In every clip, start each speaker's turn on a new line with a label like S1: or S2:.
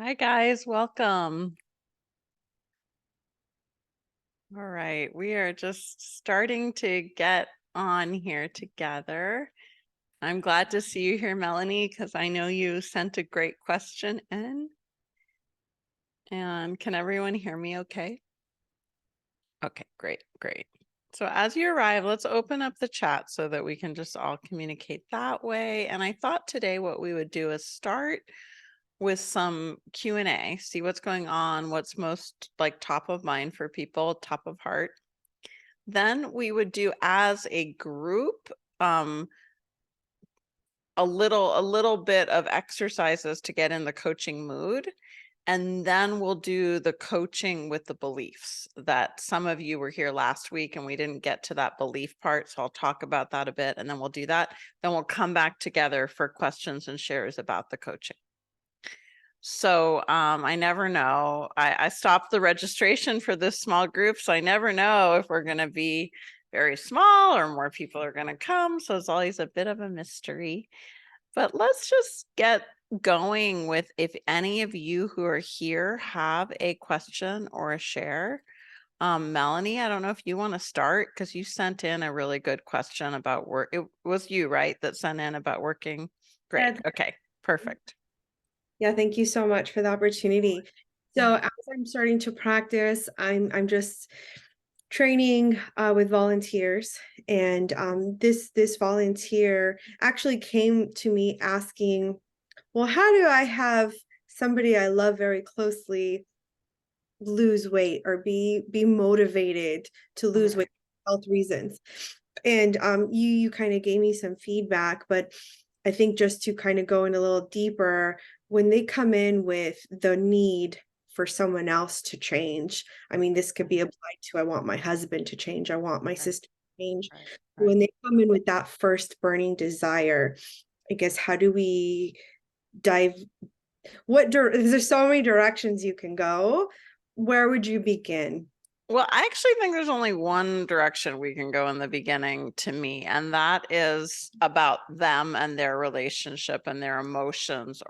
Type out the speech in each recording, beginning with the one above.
S1: Hi guys, welcome. All right, we are just starting to get on here together. I'm glad to see you here, Melanie, because I know you sent a great question in. And can everyone hear me okay? Okay, great. So as you arrive, let's open up the chat so that we can just all communicate that way. And I thought today what we would do is start with some Q&A, see what's going on, what's most like top of mind for people, top of heart. Then we would do as a group a little bit of exercises to get in the coaching mood. And then we'll do the coaching with the beliefs that some of you were here last week and we didn't get to that belief part. So I'll talk about that a bit and then we'll do that. Then we'll come back together for questions and shares about the coaching. So I never know. I stopped the registration for this small group, so I never know if we're going to be very small or more people are going to come. So it's always a bit of a mystery. But let's just get going with if any of you who are here have a question or a share. Melanie, I don't know if you want to start because you sent in a really good question about work. It was you, right, that sent in about working? Great.
S2: Yeah,
S1: Okay, perfect.
S2: yeah, thank you so much for the opportunity. So as I'm starting to practice, I'm just training with volunteers, and this volunteer actually came to me asking, well, how do I have somebody I love very closely lose weight or be motivated to lose weight for health reasons? And you kind of gave me some feedback, but I think just to kind of go in a little deeper, when they come in with the need for someone else to change, I mean, this could be applied to, I want my husband to change, I want my sister to change. When they come in with that first burning desire, I guess, how do we dive? There's so many directions you can go. Where would you begin?
S1: Well, I actually think there's only one direction we can go in the beginning to me, and that is about them and their relationship and their emotions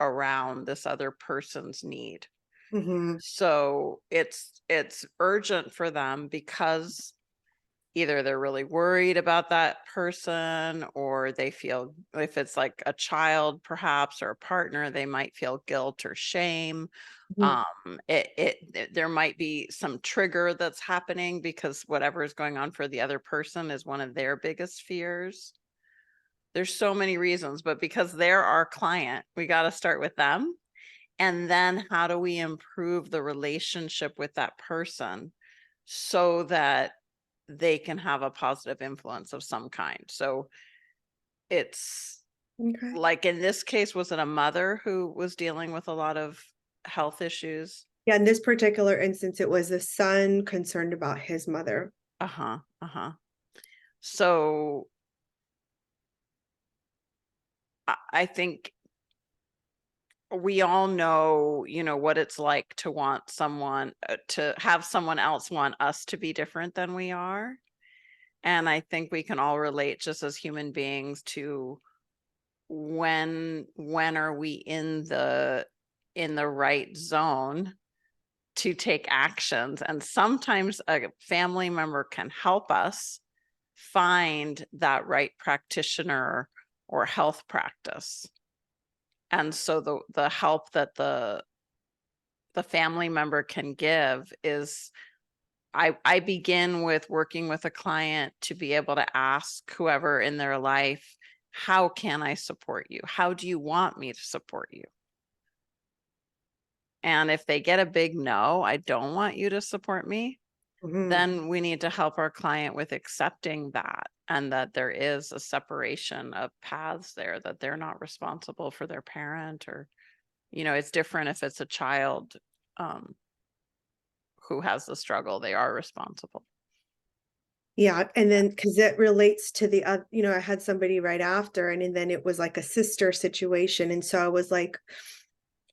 S1: around this other person's need.
S2: Mm-hmm.
S1: So it's urgent for them because either they're really worried about that person or they feel, if it's like a child perhaps or a partner, they might feel guilt or shame. There might be some trigger that's happening because whatever is going on for the other person is one of their biggest fears. There's so many reasons, but because they're our client, we got to start with them. And then how do we improve the relationship with that person so that they can have a positive influence of some kind? So it's
S2: Okay.
S1: like in this case, was it a mother who was dealing with a lot of health issues?
S2: Yeah, in this particular instance, it was the son concerned about his mother.
S1: Uh-huh. So I think we all know, what it's like to want someone to have someone else want us to be different than we are. And I think we can all relate just as human beings to when are we in the right zone to take actions. And sometimes a family member can help us find that right practitioner or health practice. And so the help that the family member can give is I begin with working with a client to be able to ask whoever in their life, how can I support you? How do you want me to support you? And if they get a big no, I don't want you to support me,
S2: Mhm.
S1: then we need to help our client with accepting that and that there is a separation of paths there, that they're not responsible for their parent or, it's different if it's a child um, who has the struggle, they are responsible.
S2: Yeah, and then because it relates to I had somebody right after, and then it was like a sister situation, and so I was like,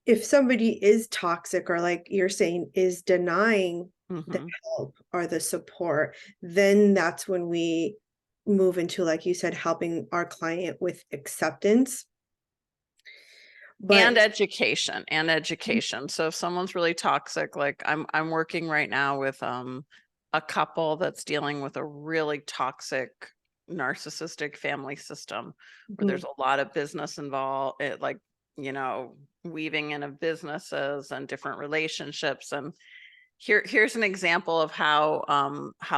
S2: if somebody is toxic or like you're saying, is denying the
S1: Hmm.
S2: help or the support, then that's when we move into, like you said, helping our client with acceptance.
S1: And
S2: but
S1: education. So if someone's really toxic, like I'm working right now with a couple that's dealing with a really toxic narcissistic family system where
S2: Mhm.
S1: there's a lot of business involved, like, weaving in of businesses and different relationships. And here's an example of how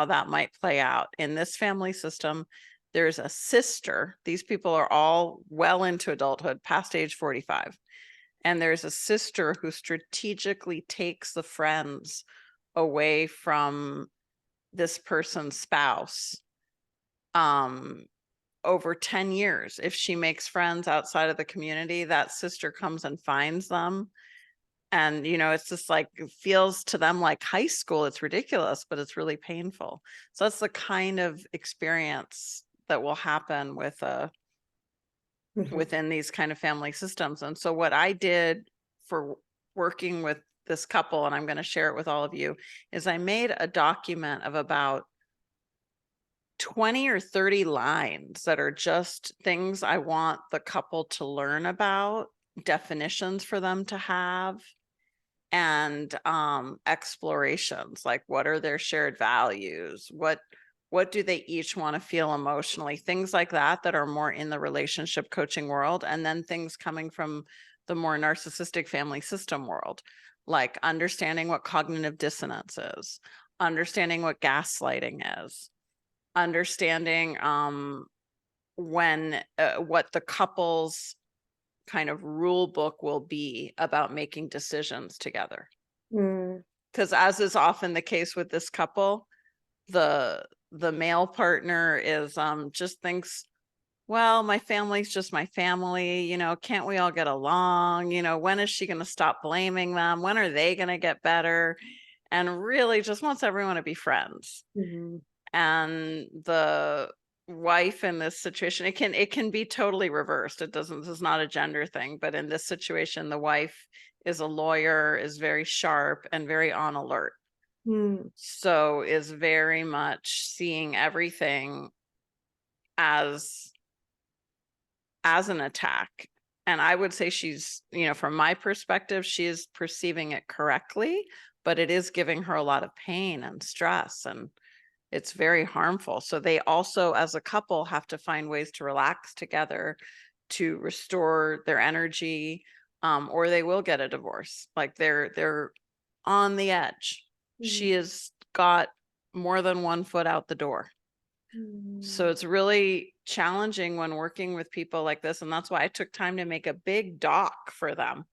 S1: that might play out in this family system. There's a sister. These people are all well into adulthood, past age 45. And there's a sister who strategically takes the friends away from this person's spouse over 10 years. If she makes friends outside of the community, that sister comes and finds them. And, it's just like, it feels to them like high school. It's ridiculous, but it's really painful. So that's the kind of experience that will happen
S2: Mhm.
S1: within these kind of family systems. And so what I did for working with this couple, and I'm going to share it with all of you, is I made a document of about 20 or 30 lines that are just things I want the couple to learn about, definitions for them to have, and explorations, like what are their shared values, what do they each want to feel emotionally, things like that are more in the relationship coaching world. And then things coming from the more narcissistic family system world, like understanding what cognitive dissonance is, understanding what gaslighting is, understanding when what the couple's kind of rule book will be about making decisions together.
S2: Mm.
S1: Because as is often the case with this couple, the male partner is just thinks, well, my family's just my family, can't we all get along? When is she going to stop blaming them? When are they going to get better? And really just wants everyone to be friends.
S2: Mhm.
S1: And the wife in this situation, it can be totally reversed. This is not a gender thing, but in this situation, the wife is a lawyer, is very sharp and very on alert.
S2: Mm.
S1: So is very much seeing everything as an attack. And I would say she's, from my perspective, she is perceiving it correctly, but it is giving her a lot of pain and stress, and it's very harmful. So they also, as a couple, have to find ways to relax together, to restore their energy, or they will get a divorce. Like they're on the edge. She
S2: Mhm.
S1: has got more than one foot out the door. So
S2: Mm.
S1: it's really challenging when working with people like this. And that's why I took time to make a big doc for them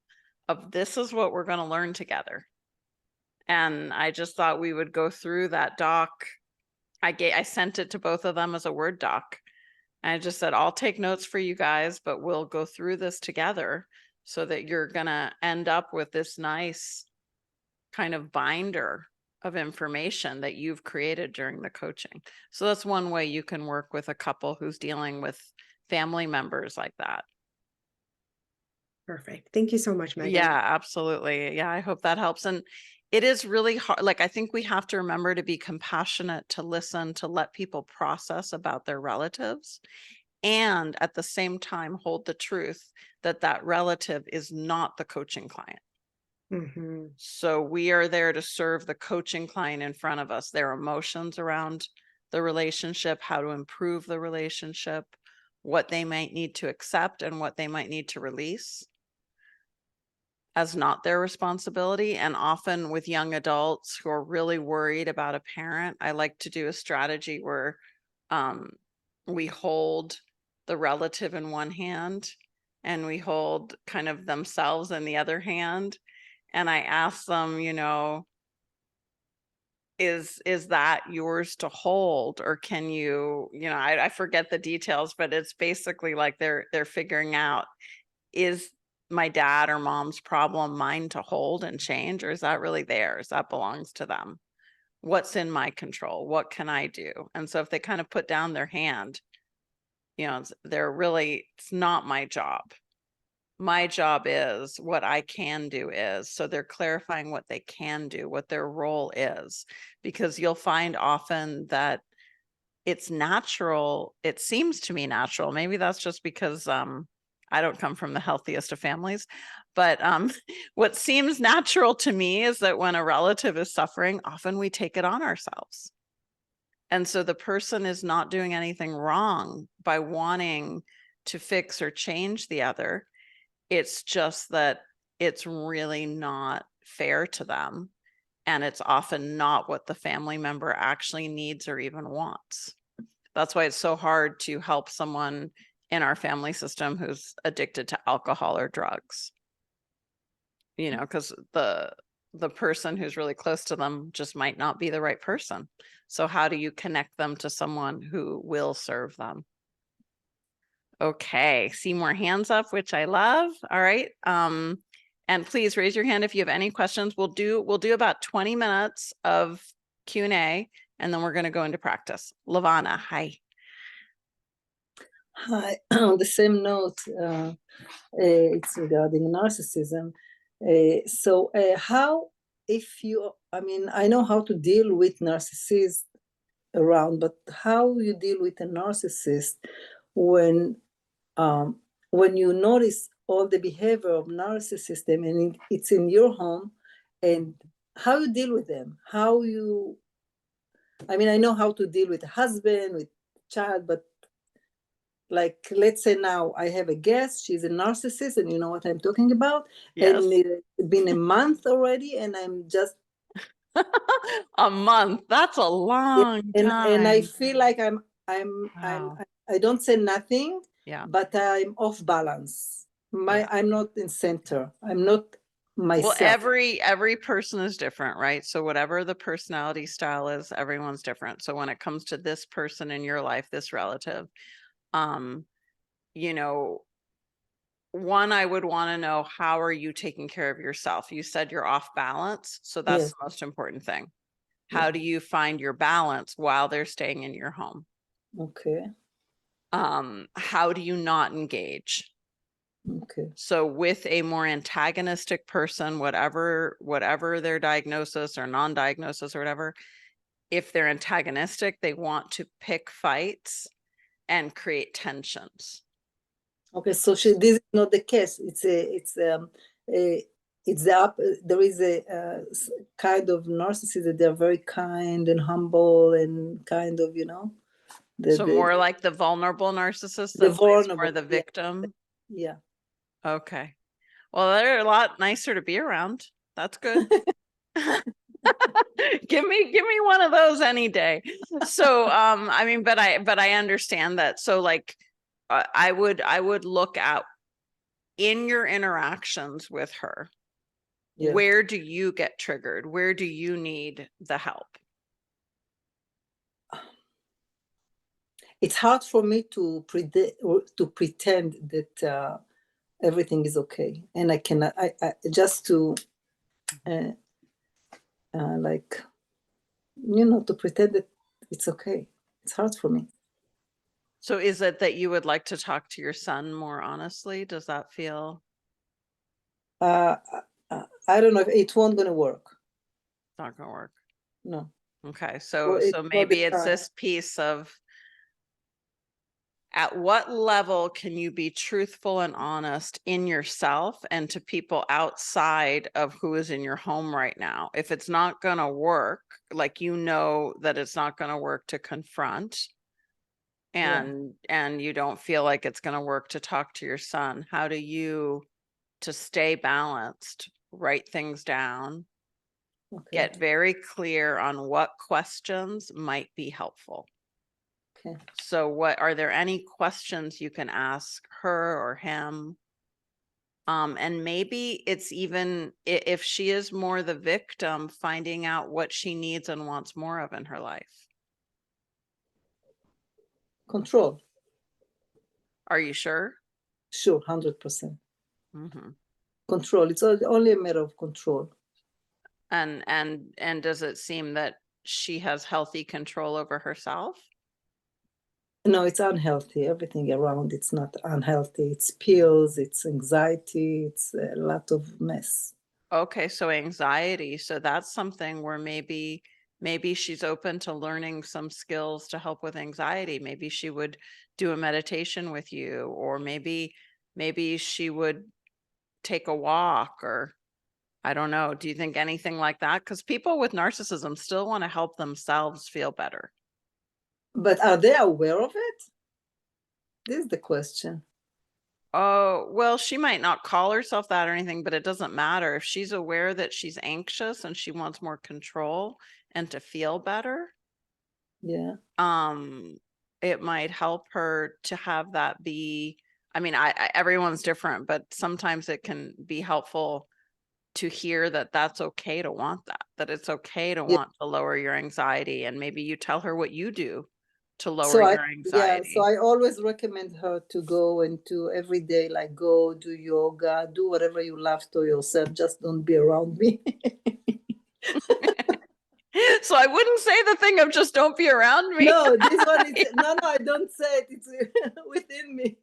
S1: of this is what we're going to learn together. And I just thought we would go through that doc. I sent it to both of them as a Word doc. And I just said, I'll take notes for you guys, but we'll go through this together so that you're going to end up with this nice kind of binder of information that you've created during the coaching. So that's one way you can work with a couple who's dealing with family members like that.
S2: Perfect. Thank you so much, Megan.
S1: Yeah, absolutely. Yeah, I hope that helps. And it is really hard. Like, I think we have to remember to be compassionate, to listen, to let people process about their relatives, and at the same time hold the truth that that relative is not the coaching client.
S2: Mhm.
S1: So we are there to serve the coaching client in front of us, their emotions around the relationship, how to improve the relationship, what they might need to accept and what they might need to release as not their responsibility. And often with young adults who are really worried about a parent, I like to do a strategy where we hold the relative in one hand and we hold kind of themselves in the other hand. And I ask them, is that yours to hold, or can you, I forget the details, but it's basically like they're figuring out, is my dad or mom's problem mine to hold and change, or is that really theirs? That belongs to them. What's in my control? What can I do? And so if they kind of put down their hand, they're really, it's not my job. My job is what I can do is. So they're clarifying what they can do, what their role is, because you'll find often that it's natural. It seems to me natural. Maybe that's just because I don't come from the healthiest of families, but what seems natural to me is that when a relative is suffering, often we take it on ourselves. And so the person is not doing anything wrong by wanting to fix or change the other. It's just that it's really not fair to them. And it's often not what the family member actually needs or even wants. That's why it's so hard to help someone in our family system who's addicted to alcohol or drugs. You know, because the person who's really close to them just might not be the right person. So how do you connect them to someone who will serve them? Okay, see more hands up, which I love. All right. And please raise your hand if you have any questions. We'll do about 20 minutes of Q&A, and then we're going to go into practice. Lavana, hi.
S3: Hi, on the same note, it's regarding narcissism. So how, if you, I mean, I know how to deal with narcissists around, but how you deal with a narcissist when you notice all the behavior of narcissism and it's in your home, and how you deal with them, how you, I mean, I know how to deal with a husband, with child, but like, let's say now I have a guest, she's a narcissist, and you know what I'm talking about.
S1: Yes.
S3: And it's been a month already, and I'm just
S1: a month. That's a long time.
S3: And I feel like
S1: Wow.
S3: I don't say nothing,
S1: Yeah.
S3: but I'm off balance.
S1: Yeah.
S3: I'm not in center. I'm not myself.
S1: Well, every person is different, right? So whatever the personality style is, everyone's different. So when it comes to this person in your life, this relative, you know, one, I would want to know, how are you taking care of yourself? You said you're off balance, so that's
S3: Yes.
S1: the most important thing.
S3: Yeah.
S1: How do you find your balance while they're staying in your home?
S3: Okay.
S1: How do you not engage?
S3: Okay.
S1: So with a more antagonistic person, whatever their diagnosis or non-diagnosis or whatever, if they're antagonistic, they want to pick fights and create tensions.
S3: Okay, so this is not the case. There is a kind of narcissist that they're very kind and humble and kind of, you know.
S1: So more like the vulnerable narcissist
S3: the
S1: that plays
S3: vulnerable,
S1: more the victim.
S3: Yeah.
S1: Okay. Well, they're a lot nicer to be around. That's good. give me one of those any day. So I mean, but I understand that. So like I would look at, in your interactions with her,
S3: Yeah.
S1: where do you get triggered? Where do you need the help?
S3: It's hard for me to predict or to pretend that everything is okay, and I cannot. I just to like, you know, to pretend that it's okay. It's hard for me.
S1: So is it that you would like to talk to your son more honestly? Does that feel?
S3: I don't know if it won't gonna work.
S1: It's not gonna work.
S3: No.
S1: Okay,
S3: Well,
S1: so maybe it's this piece of, at what level can you be truthful and honest in yourself and to people outside of who is in your home right now? If it's not going to work, like, you know that it's not going to work to confront, and you don't feel like it's going to work to talk to your son, how do you, to stay balanced, write things down, get very clear on what questions might be helpful?
S3: Okay.
S1: So what, are there any questions you can ask her or him? And maybe it's even, if she is more the victim, finding out what she needs and wants more of in her life.
S3: Control.
S1: Are you sure?
S3: Sure, 100%.
S1: Mm-hmm.
S3: Control. It's only a matter of control.
S1: And does it seem that she has healthy control over herself?
S3: No, it's unhealthy. Everything around it's not unhealthy. It's pills, it's anxiety, it's a lot of mess.
S1: Okay, so anxiety. So that's something where maybe she's open to learning some skills to help with anxiety. Maybe she would do a meditation with you, or maybe maybe she would take a walk, or I don't know. Do you think anything like that? Because people with narcissism still want to help themselves feel better.
S3: But are they aware of it? This is the question.
S1: Oh, well, she might not call herself that or anything, but it doesn't matter. If she's aware that she's anxious and she wants more control and to feel better,
S3: Yeah.
S1: it might help her to have that be, I mean, everyone's different, but sometimes it can be helpful to hear that that's okay to want that it's okay to
S3: Yeah.
S1: want to lower your anxiety. And maybe you tell her what you do to lower
S3: So
S1: your anxiety.
S3: so I always recommend her to go and to every day, like go do yoga, do whatever you love to yourself. Just don't be around me.
S1: So I wouldn't say the thing of just don't be around me.
S3: No, this one is no, I don't say it. It's within me.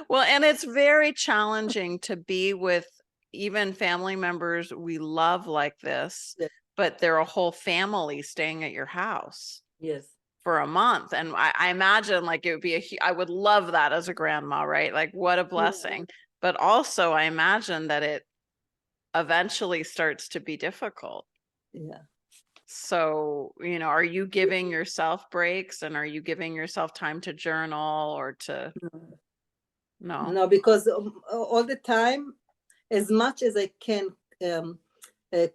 S1: Well, and it's very challenging to be with even family members we love like this,
S3: Yes.
S1: but they're a whole family staying at your house
S3: Yes.
S1: for a month. And I imagine like it would be I would love that as a grandma, right? Like what a blessing. But also I imagine that it eventually starts to be difficult.
S3: Yeah.
S1: So, are you giving yourself breaks, and are you giving yourself time to journal or to
S3: No, because all the time, as much as I can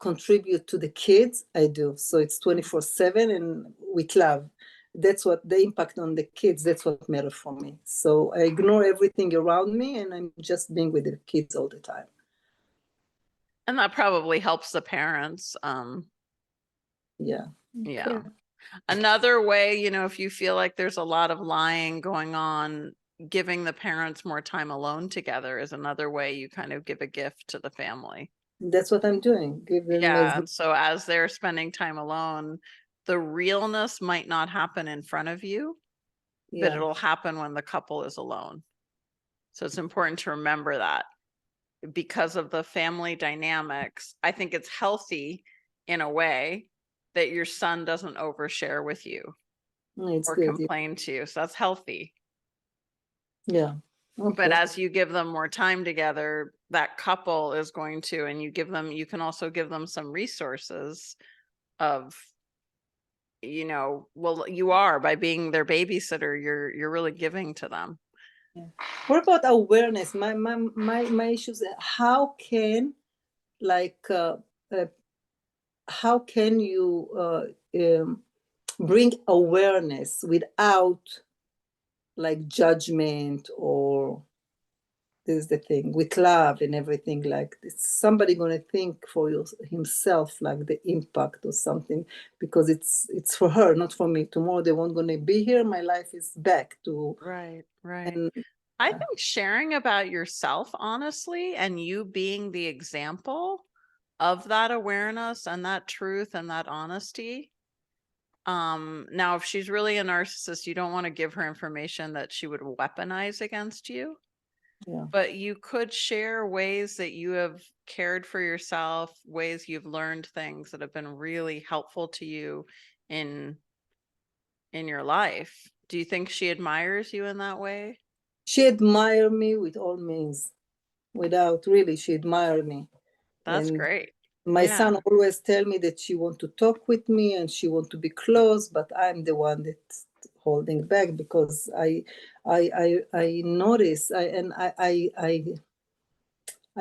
S3: contribute to the kids, I do. So it's 24/7 and with love. That's what the impact on the kids, that's what matters for me. So I ignore everything around me and I'm just being with the kids all the time.
S1: And that probably helps the parents.
S3: Yeah.
S1: Yeah. Another way, if you feel like there's a lot of lying going on, giving the parents more time alone together is another way you kind of give a gift to the family.
S3: That's what I'm doing. Give them
S1: Yeah. And so as they're spending time alone, the realness might not happen in front of you, but it'll happen when the couple is alone. So it's important to remember that because of the family dynamics. I think it's healthy in a way that your son doesn't overshare with you
S3: it's
S1: or
S3: good.
S1: complain to you. So that's healthy.
S3: Yeah. Okay.
S1: But as you give them more time together, that couple is going to, and you can also give them some resources of, well, you are, by being their babysitter, you're really giving to them.
S3: What about awareness? My issues. How can how can you bring awareness without like judgment, or this is the thing, with love and everything, like somebody going to think for himself like the impact or something, because it's for her, not for me. Tomorrow they won't going to be here, my life is back to
S1: Right.
S3: and,
S1: I think sharing about yourself, honestly, and you being the example of that awareness and that truth and that honesty. Now, if she's really a narcissist, you don't want to give her information that she would weaponize against you.
S3: yeah.
S1: But you could share ways that you have cared for yourself, ways you've learned things that have been really helpful to you in your life. Do you think she admires you in that way?
S3: She admired me with all means, without really, she admired me.
S1: That's
S3: And
S1: great.
S3: my son always tell me that she want to talk with me and she want to be close, but I'm the one that's holding back, because I notice I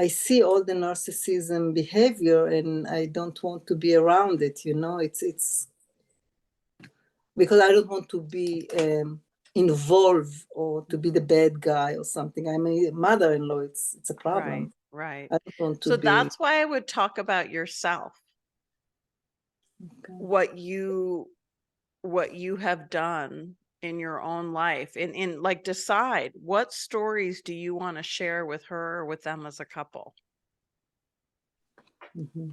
S3: see all the narcissism behavior and I don't want to be around it. It's because I don't want to be involved or to be the bad guy or something. I'm a mother-in-law. It's a problem.
S1: Right.
S3: I don't want to
S1: So
S3: be.
S1: that's why I would talk about yourself.
S3: Okay.
S1: What you have done in your own life, in like decide what stories do you want to share with her or with them as a couple.
S3: Mm-hmm.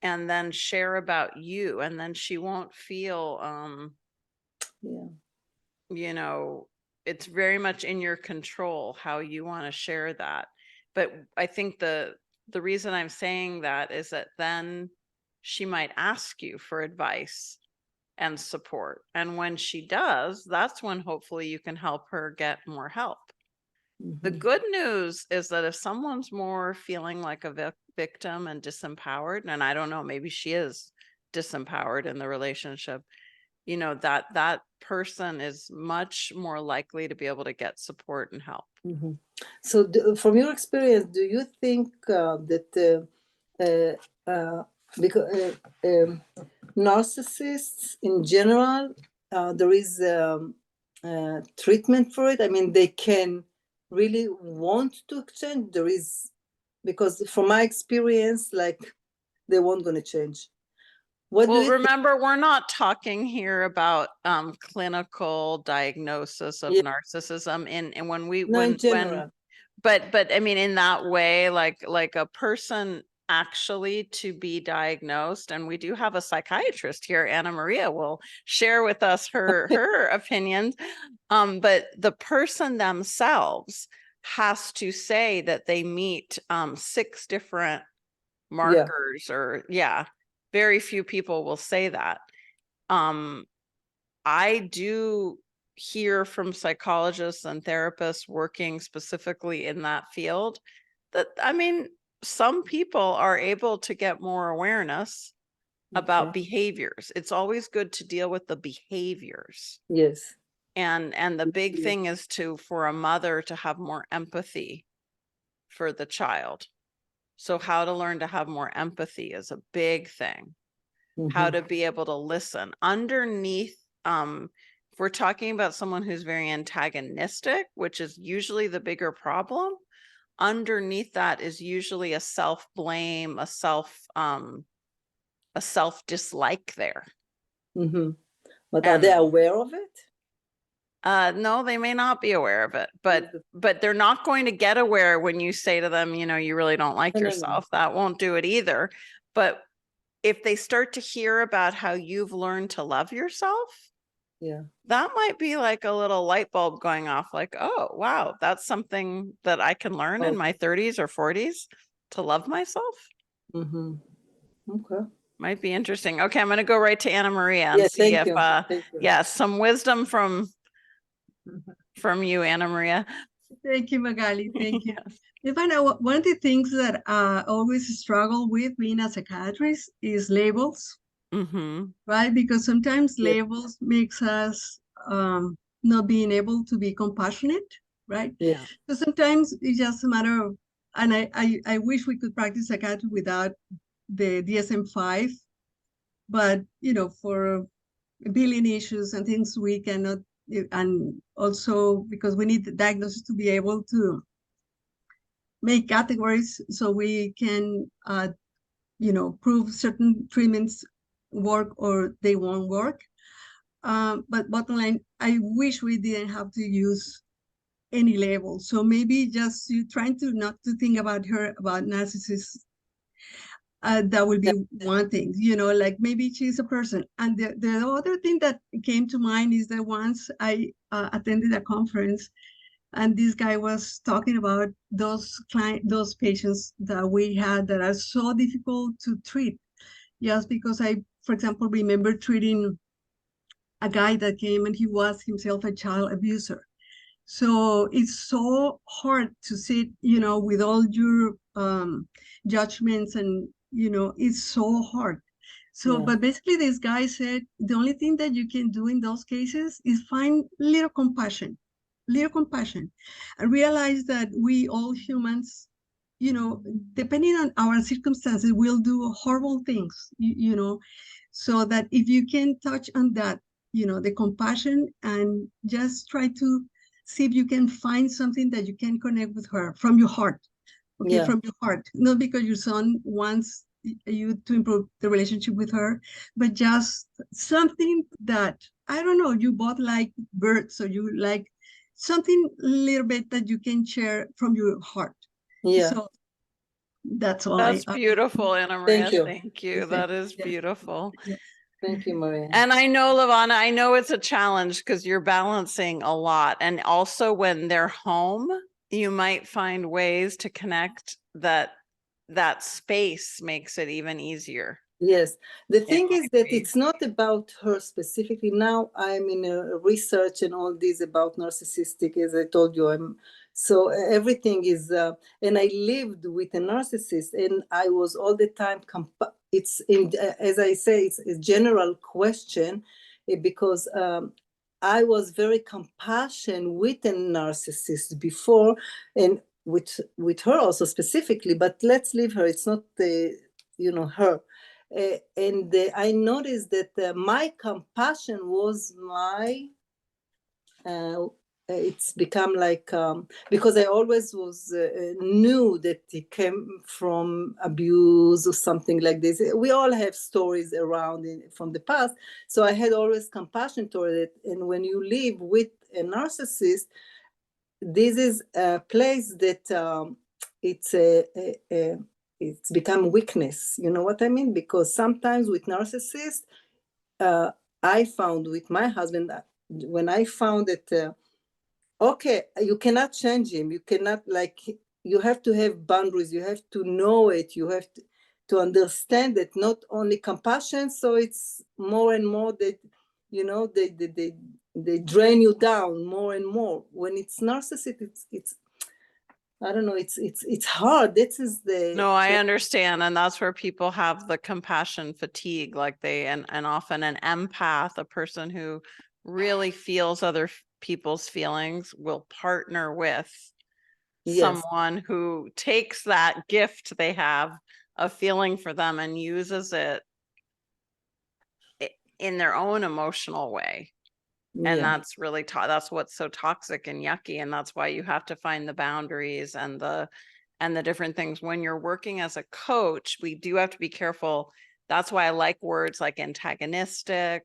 S1: And then share about you, and then she won't feel it's very much in your control how you want to share that. But I think the reason I'm saying that is that then she might ask you for advice and support. And when she does, that's when hopefully you can help her get more help. The good news is that if someone's more feeling like a victim and disempowered, and I don't know, maybe she is disempowered in the relationship, you know, that person is much more likely to be able to get support and help.
S3: So from your experience, do you think that because narcissists in general, there is treatment for it? I mean, they can really want to exchange. There is, because from my experience, like, they won't going to change. What do
S1: Well,
S3: you
S1: remember, we're not talking here about clinical diagnosis of
S3: Yeah.
S1: narcissism. And when we
S3: No, in general.
S1: but I mean, in that way, like a person actually to be diagnosed, and we do have a psychiatrist here, Anna Maria will share with us her opinions. But the person themselves has to say that they meet 6 different markers, or very few people will say that. I do hear from psychologists and therapists working specifically in that field that, I mean, some people are able to get more awareness about behaviors. It's always good to deal with the behaviors.
S3: Yes.
S1: And the big thing is for a mother to have more empathy for the child. So how to learn to have more empathy is a big thing. How to be able to listen underneath. If we're talking about someone who's very antagonistic, which is usually the bigger problem, underneath that is usually a self-blame, a self-dislike there.
S3: But are they aware of it?
S1: No, they may not be aware of it, but they're not going to get aware when you say to them, you know, you really don't like yourself. That won't do it either. But if they start to hear about how you've learned to love yourself, that might be like a little light bulb going off, like, oh, wow, that's something that I can learn in my 30s or 40s to love myself.
S3: Okay.
S1: Might be interesting. Okay, I'm going to go right to Anna Maria and see if, some wisdom from you, Anna Maria.
S4: Thank you, Magali. Thank you. Ivana, one of the things that I always struggle with being a psychiatrist is labels, right? Because sometimes labels makes us not being able to be compassionate, right? So sometimes it's just a matter of, and I wish we could practice psychiatry without the DSM-5, but, you know, for a billion issues and things we cannot, and also because we need the diagnosis to be able to make categories so we can, you know, prove certain treatments work or they won't work. But bottom line, I wish we didn't have to use any label. So maybe just you trying to not to think about narcissists. That would be one thing, you know, like maybe she's a person. And the other thing that came to mind is that once I attended a conference and this guy was talking about those patients that we had that are so difficult to treat. Just because I, for example, remember treating a guy that came and he was himself a child abuser. So it's so hard to sit, you know, with all your judgments and, you know, it's so hard. So, but basically this guy said, the only thing that you can do in those cases is find little compassion, and realize that we all humans, you know, depending on our circumstances, will do horrible things, you know, so that if you can touch on that, you know, the compassion, and just try to see if you can find something that you can connect with her from your heart. Okay, from your heart, not because your son wants you to improve the relationship with her, but just something that, I don't know, you both like birds, so you like something a little bit that you can share from your heart. So that's all.
S1: That's beautiful, Anna Maria. Thank you. That is beautiful.
S3: Thank you, Maria.
S1: And I know, Lavana, I know it's a challenge because you're balancing a lot. And also when they're home, you might find ways to connect that space makes it even easier.
S3: Yes. The thing is that it's not about her specifically. Now I'm in research and all this about narcissistic. As I told you, I'm So everything is, and I lived with a narcissist, and I was all the time, it's in, as I say, it's a general question, because I was very compassionate with a narcissist before, and with her also specifically, but let's leave her, it's not her. And I noticed that my compassion was my, it's become like, because I always was knew that it came from abuse or something like this. We all have stories around from the past. So I had always compassion toward it. And when you live with a narcissist, this is a place that it's become weakness. You know what I mean? Because sometimes with narcissists, I found with my husband, when I found that, okay, you cannot change him. You cannot, like, you have to have boundaries. You have to know it. You have to understand that not only compassion. So it's more and more that, they drain you down more and more. When it's narcissistic, it's I don't know. It's hard. This is the.
S1: No, I understand. And that's where people have the compassion fatigue, like and often an empath, a person who really feels other people's feelings, will partner with someone who takes that gift they have of feeling for them and uses it in their own emotional way. And that's really that's what's so toxic and yucky. And that's why you have to find the boundaries and the different things. When you're working as a coach, we do have to be careful. That's why I like words like antagonistic,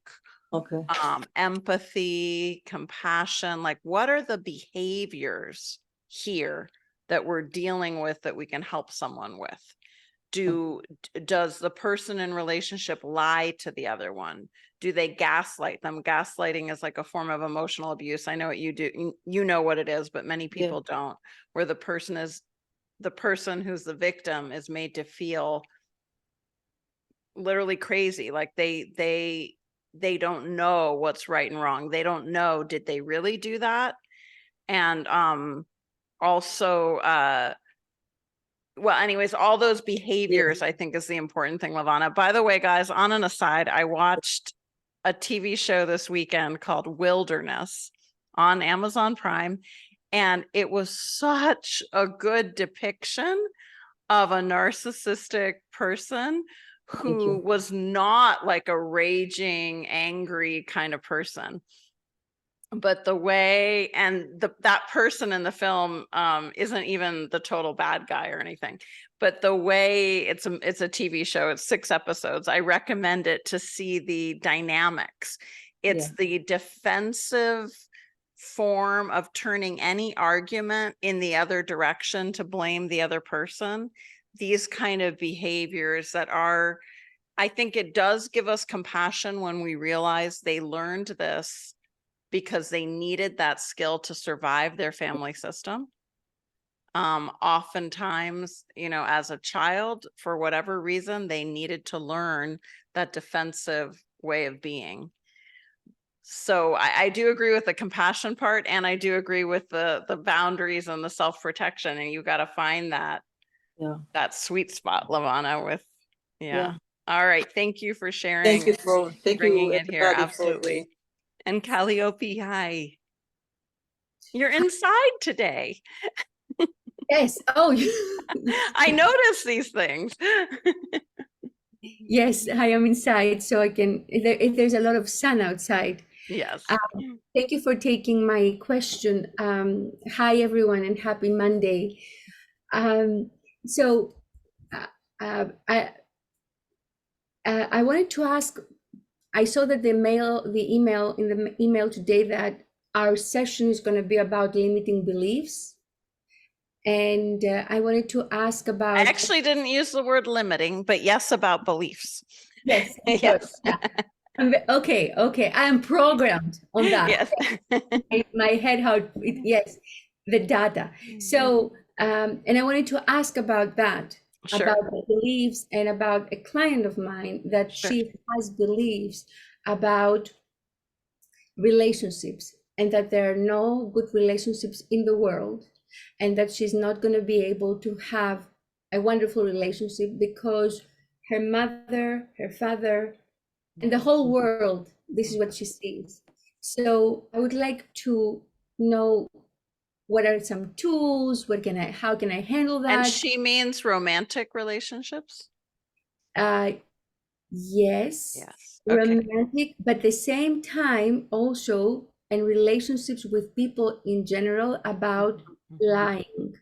S1: empathy, compassion. Like, what are the behaviors here that we're dealing with that we can help someone with? Does the person in relationship lie to the other one? Do they gaslight them? Gaslighting is like a form of emotional abuse. I know what you do. You know what it is, but many people don't, where the person who's the victim is made to feel literally crazy. Like they don't know what's right and wrong. They don't know, did they really do that? And also well, anyways, all those behaviors, I think, is the important thing, Lavana. By the way, guys, on an aside, I watched a TV show this weekend called Wilderness on Amazon Prime, and it was such a good depiction of a narcissistic person who was not like a raging, angry kind of person. But the way, and that person in the film isn't even the total bad guy or anything, but the way it's a TV show, it's 6 episodes. I recommend it to see the dynamics. It's the defensive form of turning any argument in the other direction to blame the other person. These kind of behaviors that are, I think it does give us compassion when we realize they learned this because they needed that skill to survive their family system. Oftentimes, as a child, for whatever reason, they needed to learn that defensive way of being. So I do agree with the compassion part, and I do agree with the boundaries and the self-protection, and you got to find that sweet spot, Lavana, with All right, thank you for sharing.
S3: Thank you
S1: bringing it here. Absolutely. And Calliope, hi. You're inside today.
S5: Yes. Oh,
S1: I notice these things.
S5: Yes, I am inside, so I can. There's a lot of sun outside.
S1: Yes.
S5: Thank you for taking my question. Hi, everyone, and happy Monday. So I wanted to ask. I saw that in the email today that our session is going to be about limiting beliefs. And I wanted to ask about.
S1: I actually didn't use the word limiting, but yes, about beliefs.
S5: Yes.
S1: Yes.
S5: Okay. I'm programmed on that.
S1: Yes.
S5: My head, yes, the data. So, and I wanted to ask about that. Sure. About the beliefs and about a client of mine that she has beliefs about relationships and that there are no good relationships in the world. and that she's not going to be able to have a wonderful relationship because her mother, her father, and the whole world, this is what she sees. So I would like to know what are some tools, how can I handle that?
S1: And she means romantic relationships?
S5: Yes.
S1: Yes. Okay.
S5: Romantic, but at the same time also in relationships with people in general about lying.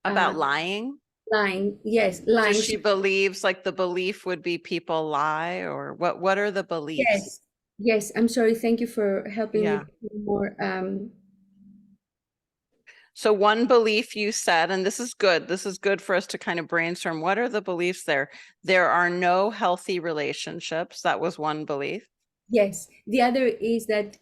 S1: About lying?
S5: Lying, yes, lying.
S1: So she believes, like, the belief would be people lie, or what are the beliefs?
S5: Yes, I'm sorry. Thank you for helping me more.
S1: So one belief you said, and this is good for us to kind of brainstorm, what are the beliefs there? There are no healthy relationships. That was one belief.
S5: Yes, the other is that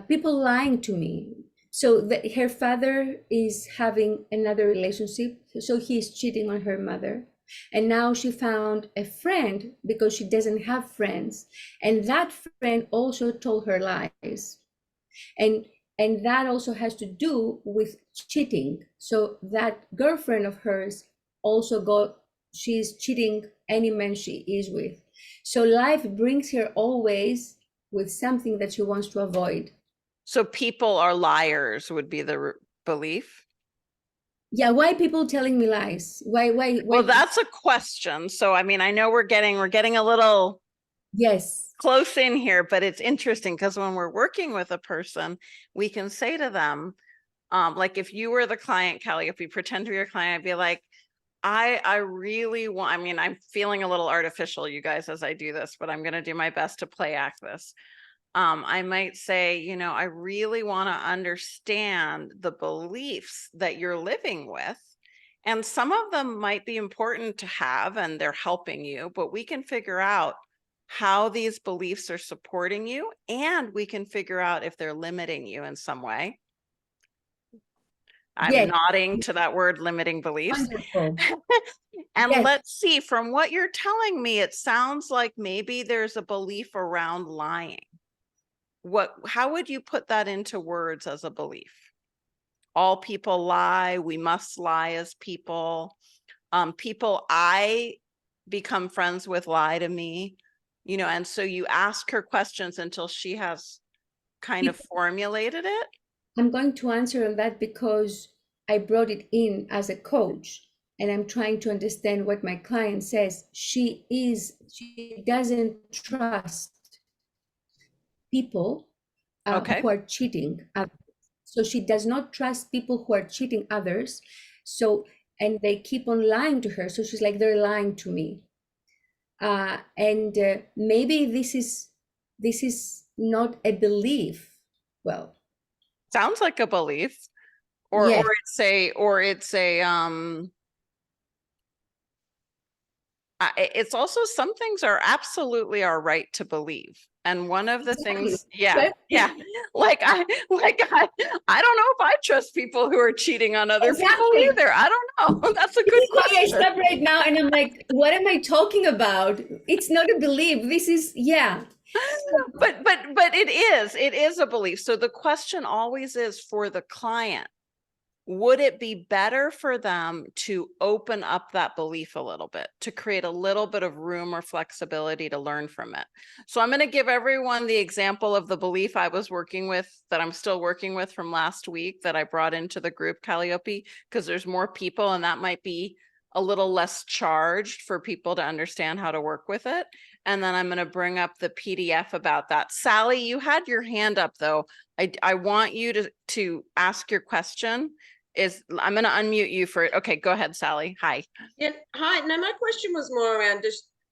S5: people lying to me. So her father is having another relationship, so he's cheating on her mother. And now she found a friend because she doesn't have friends. And that friend also told her lies. And that also has to do with cheating. So that girlfriend of hers also she's cheating any man she is with. So life brings her always with something that she wants to avoid.
S1: So people are liars would be the belief.
S5: Yeah, why people telling me lies? Why?
S1: Well, that's a question. So I mean, I know we're getting a little close in here, but it's interesting because when we're working with a person, we can say to them, like if you were the client, Kelly, if we pretend to be your client, I'd be like, I really want, I mean, I'm feeling a little artificial, you guys, as I do this, but I'm going to do my best to play act this. I might say, you know, I really want to understand the beliefs that you're living with. And some of them might be important to have and they're helping you, but we can figure out how these beliefs are supporting you, and we can figure out if they're limiting you in some way. I'm nodding to that word, limiting beliefs. And let's see, from what you're telling me, it sounds like maybe there's a belief around lying. How would you put that into words as a belief? All people lie, we must lie as people. People I become friends with lie to me, you know, and so you ask her questions until she has kind of formulated it.
S5: I'm going to answer on that because I brought it in as a coach and I'm trying to understand what my client says. She doesn't trust people who are cheating others. So she does not trust people who are cheating others. So, and they keep on lying to her. So she's like, they're lying to me. And maybe this is not a belief. Well,
S1: sounds like a belief, or it's also, some things are absolutely our right to believe. And one of the things, like I don't know if I trust people who are cheating on other people either. I don't know. That's a good question.
S5: I stop right now and I'm like, what am I talking about? It's not a belief. This is,
S1: But it is a belief. So the question always is for the client, would it be better for them to open up that belief a little bit, to create a little bit of room or flexibility to learn from it? So I'm going to give everyone the example of the belief I was working with, that I'm still working with from last week, that I brought into the group, Calliope, because there's more people and that might be a little less charged for people to understand how to work with it. And then I'm going to bring up the PDF about that. Sally, you had your hand up though. I want you to ask your question. I'm going to unmute you for it. Okay, go ahead, Sally. Hi.
S6: Yeah, hi. No, my question was more around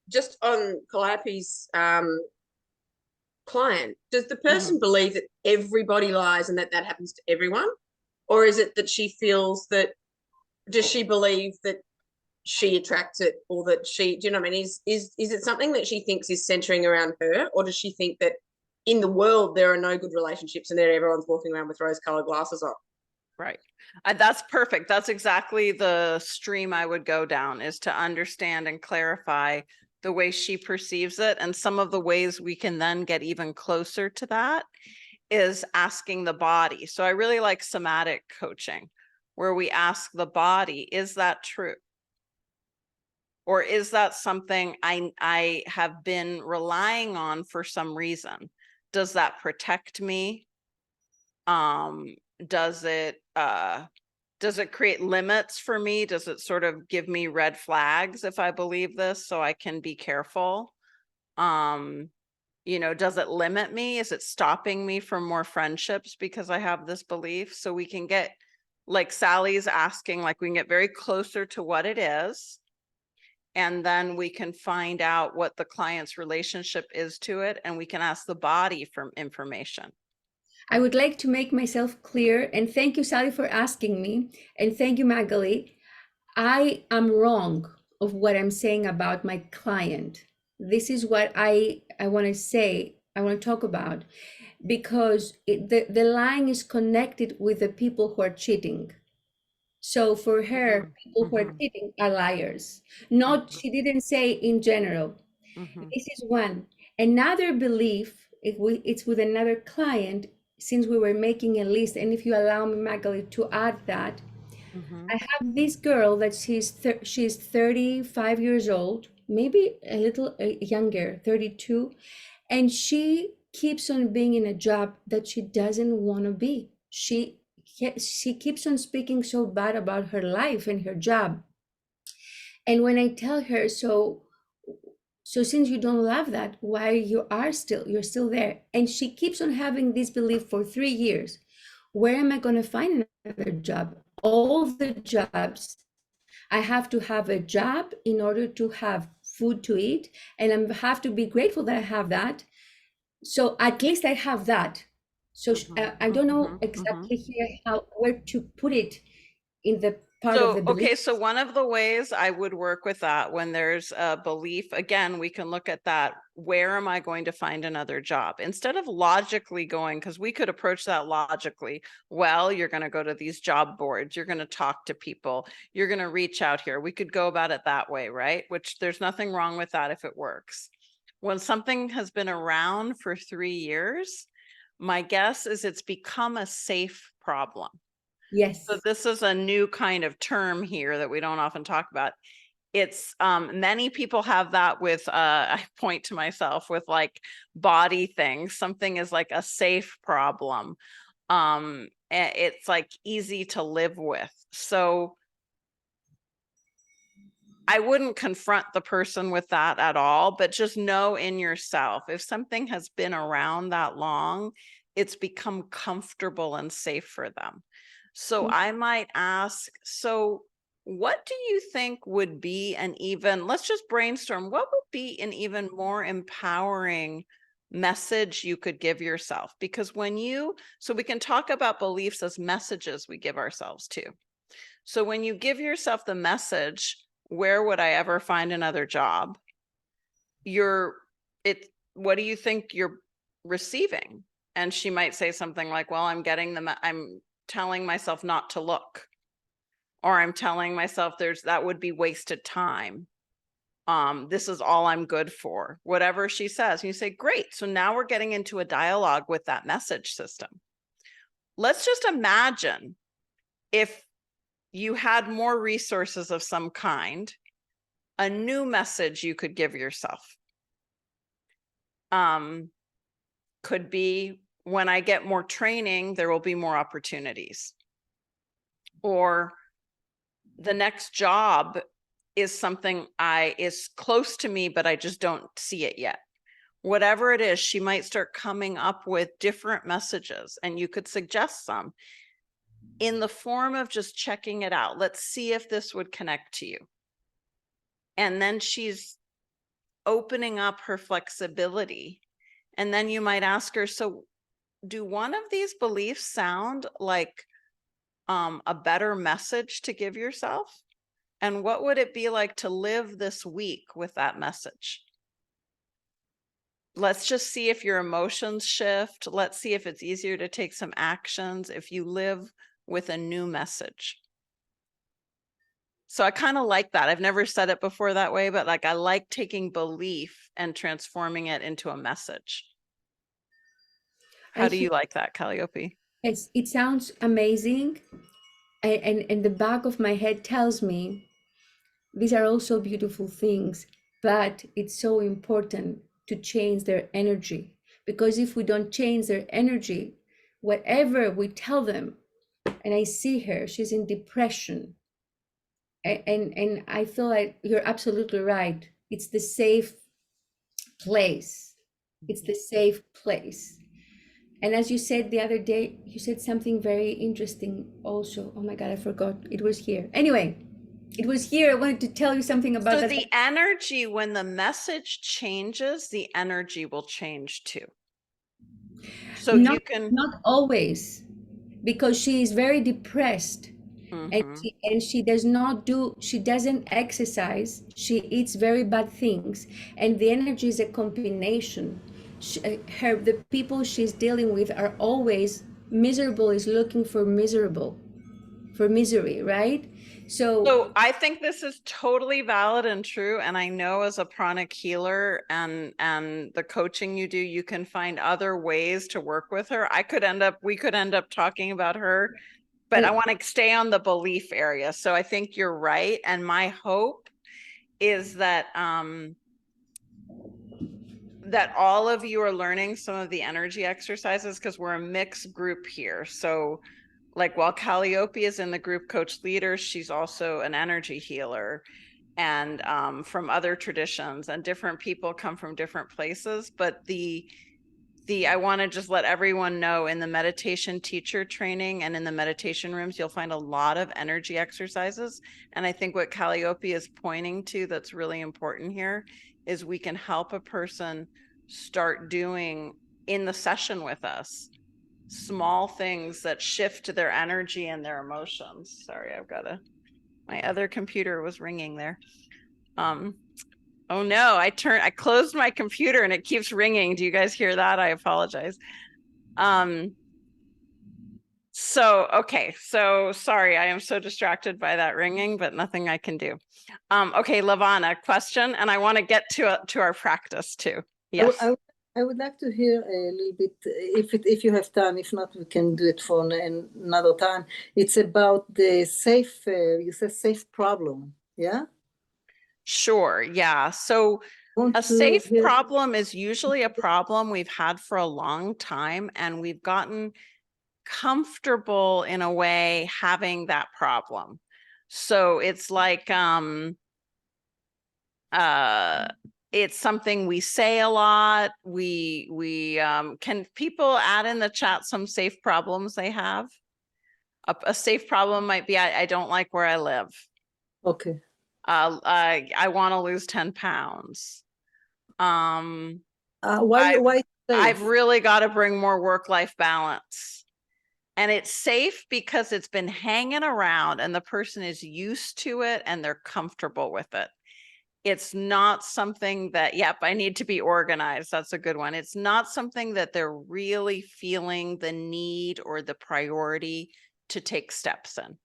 S6: just on Calliope's client. Does the person believe that everybody lies and that happens to everyone? Or is it that she feels that, does she believe that she attracts it, or that she, do you know what I mean? Is it something that she thinks is centering around her, or does she think that in the world there are no good relationships and that everyone's walking around with rose-colored glasses on?
S1: Right. That's perfect. That's exactly the stream I would go down, is to understand and clarify the way she perceives it and some of the ways we can then get even closer to that. is asking the body. So I really like somatic coaching, where we ask the body, is that true? Or is that something I have been relying on for some reason? Does that protect me? Does it create limits for me? Does it sort of give me red flags if I believe this, so I can be careful? You know, does it limit me? Is it stopping me from more friendships because I have this belief? So we can get, like Sally's asking, like we can get very closer to what it is. And then we can find out what the client's relationship is to it. And we can ask the body for information.
S5: I would like to make myself clear, and thank you, Sally, for asking me. And thank you, Magali. I am wrong of what I'm saying about my client. This is what I want to say, I want to talk about, because the line is connected with the people who are cheating. So for her, people who are cheating are liars. Not, she didn't say in general. This is one. Another belief, it's with another client, since we were making a list, and if you allow me, Magali, to add that, I have this girl that she's 35 years old, maybe a little younger, 32, and she keeps on being in a job that she doesn't want to be. She keeps on speaking so bad about her life and her job. And when I tell her, so since you don't love that, why you're still there? And she keeps on having this belief for 3 years. Where am I going to find another job? All the jobs, I have to have a job in order to have food to eat, and I have to be grateful that I have that. So at least I have that. So I don't know exactly here where to put it in the part of the belief.
S1: Okay, so one of the ways I would work with that, when there's a belief, again, we can look at that. Where am I going to find another job? Instead of logically going, because we could approach that logically. Well, you're going to go to these job boards. You're going to talk to people. You're going to reach out here. We could go about it that way, right? Which there's nothing wrong with that if it works. When something has been around for 3 years, my guess is it's become a safe problem.
S5: Yes.
S1: So this is a new kind of term here that we don't often talk about. It's many people have that with I point to myself with like body things. Something is like a safe problem. It's like easy to live with. So I wouldn't confront the person with that at all, but just know in yourself, if something has been around that long, it's become comfortable and safe for them. So I might ask, so what do you think would be an even, let's just brainstorm, what would be an even more empowering message you could give yourself? Because so we can talk about beliefs as messages we give ourselves to. So when you give yourself the message, where would I ever find another job? What do you think you're receiving? And she might say something like, well, I'm telling myself not to look, or I'm telling myself that would be wasted time. This is all I'm good for, whatever she says. And you say, great. So now we're getting into a dialogue with that message system. Let's just imagine if you had more resources of some kind, a new message you could give yourself. Could be, when I get more training, there will be more opportunities. Or the next job is something is close to me, but I just don't see it yet. Whatever it is, she might start coming up with different messages, and you could suggest some in the form of just checking it out. Let's see if this would connect to you. And then she's opening up her flexibility. And then you might ask her, so do one of these beliefs sound like a better message to give yourself? And what would it be like to live this week with that message? Let's just see if your emotions shift. Let's see if it's easier to take some actions if you live with a new message. So I kind of like that. I've never said it before that way, but like I like taking belief and transforming it into a message. How do you like that, Calliope?
S5: It sounds amazing. And the back of my head tells me these are also beautiful things, but it's so important to change their energy, because if we don't change their energy, whatever we tell them, and I see her, she's in depression. And I feel like you're absolutely right. It's the safe place. It's the safe place. And as you said the other day, you said something very interesting also. Oh my God, I forgot. It was here. Anyway, it was here. I wanted to tell you something about
S1: So
S5: that.
S1: the energy, when the message changes, the energy will change too. So you can
S5: not always, because she is very depressed. And she doesn't exercise, she eats very bad things, and the energy is a combination. The people she's dealing with are always miserable, is looking for misery, right?
S1: So I think this is totally valid and true. And I know as a pranic healer and the coaching you do, you can find other ways to work with her. We could end up talking about her, but I want to stay on the belief area. So I think you're right. And my hope is that that all of you are learning some of the energy exercises, because we're a mixed group here. So like while Calliope is in the group coach leader, she's also an energy healer, and from other traditions, and different people come from different places. But I want to just let everyone know, in the meditation teacher training and in the meditation rooms, you'll find a lot of energy exercises. And I think what Calliope is pointing to that's really important here is we can help a person start doing in the session with us small things that shift their energy and their emotions. Sorry, my other computer was ringing there. Oh no, I closed my computer and it keeps ringing. Do you guys hear that? I apologize. Okay, so sorry, I am so distracted by that ringing, but nothing I can do. Okay, Lavana, question, and I want to get to our practice too. Yes.
S3: I would like to hear a little bit, if you have time. If not, we can do it for another time. It's about the safe, you said safe problem, yeah?
S1: Sure, yeah. So a safe problem is usually a problem we've had for a long time, and we've gotten comfortable in a way having that problem. So it's like it's something we say a lot. Can people add in the chat some safe problems they have? A safe problem might be I don't like where I live.
S3: Okay.
S1: I want to lose 10 pounds.
S3: Why
S1: I've really got to bring more work-life balance. And it's safe because it's been hanging around and the person is used to it and they're comfortable with it. It's not something that, yep, I need to be organized. That's a good one. It's not something that they're really feeling the need or the priority to take steps in.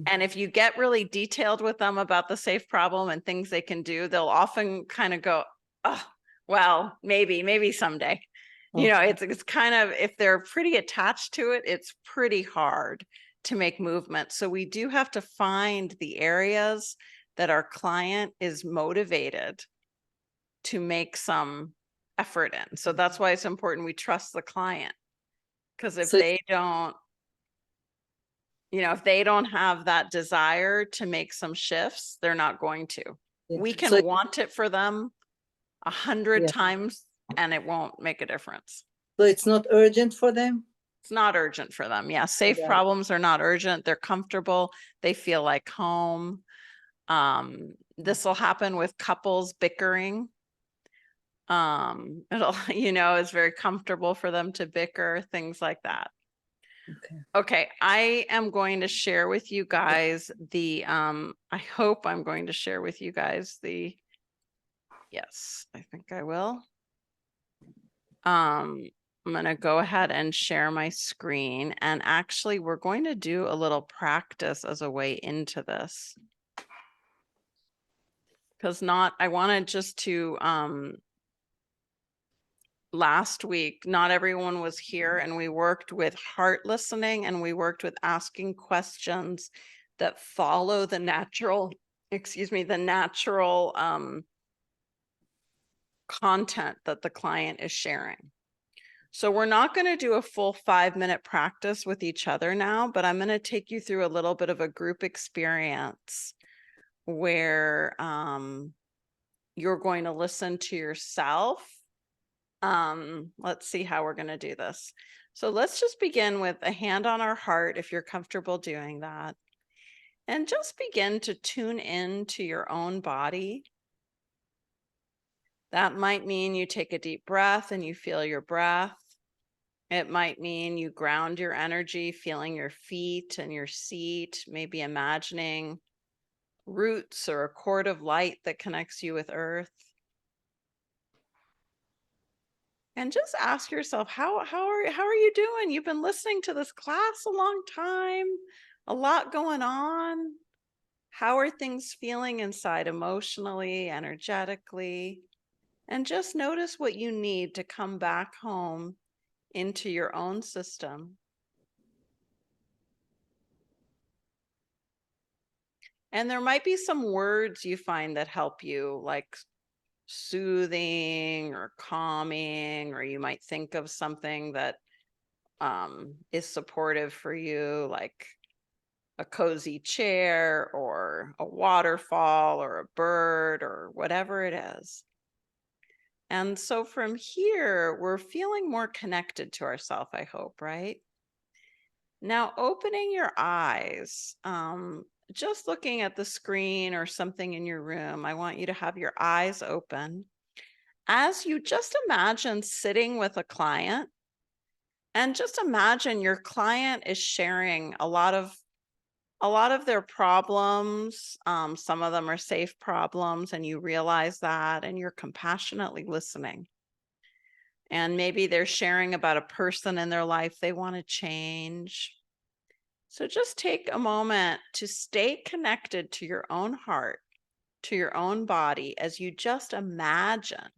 S1: And if you get really detailed with them about the safe problem and things they can do, they'll often kind of go, oh, well, maybe someday. You know, it's kind of, if they're pretty attached to it, it's pretty hard to make movement. So we do have to find the areas that our client is motivated to make some effort in. So that's why it's important we trust the client. Because if they don't, if they don't have that desire to make some shifts, they're not going to. Yeah. We can want it for them 100 times and it won't make a difference.
S3: So it's not urgent for them?
S1: It's not urgent for them. Yeah. Safe problems are not urgent. They're comfortable. They feel like home. This will happen with couples bickering. It's very comfortable for them to bicker, things like that. Okay, I am going to share with you guys I hope I'm going to share with you guys yes, I think I will. I'm going to go ahead and share my screen, and actually we're going to do a little practice as a way into this. Because I wanted just to last week, not everyone was here, and we worked with heart listening, and we worked with asking questions that follow the natural, the natural content that the client is sharing. So we're not going to do a full 5-minute practice with each other now, but I'm going to take you through a little bit of a group experience where you're going to listen to yourself. Let's see how we're going to do this. So let's just begin with a hand on our heart if you're comfortable doing that. And just begin to tune in to your own body. That might mean you take a deep breath and you feel your breath. It might mean you ground your energy, feeling your feet and your seat, maybe imagining roots or a cord of light that connects you with earth. And just ask yourself, how are you doing? You've been listening to this class a long time, a lot going on. How are things feeling inside emotionally, energetically? And just notice what you need to come back home into your own system. And there might be some words you find that help you, like soothing or calming, or you might think of something that is supportive for you, like a cozy chair or a waterfall or a bird or whatever it is. And so from here, we're feeling more connected to ourselves, I hope, right? Now, opening your eyes, just looking at the screen or something in your room, I want you to have your eyes open as you just imagine sitting with a client, and just imagine your client is sharing a lot of their problems. Some of them are safe problems, and you realize that, and you're compassionately listening. And maybe they're sharing about a person in their life they want to change. So just take a moment to stay connected to your own heart, to your own body, as you just imagine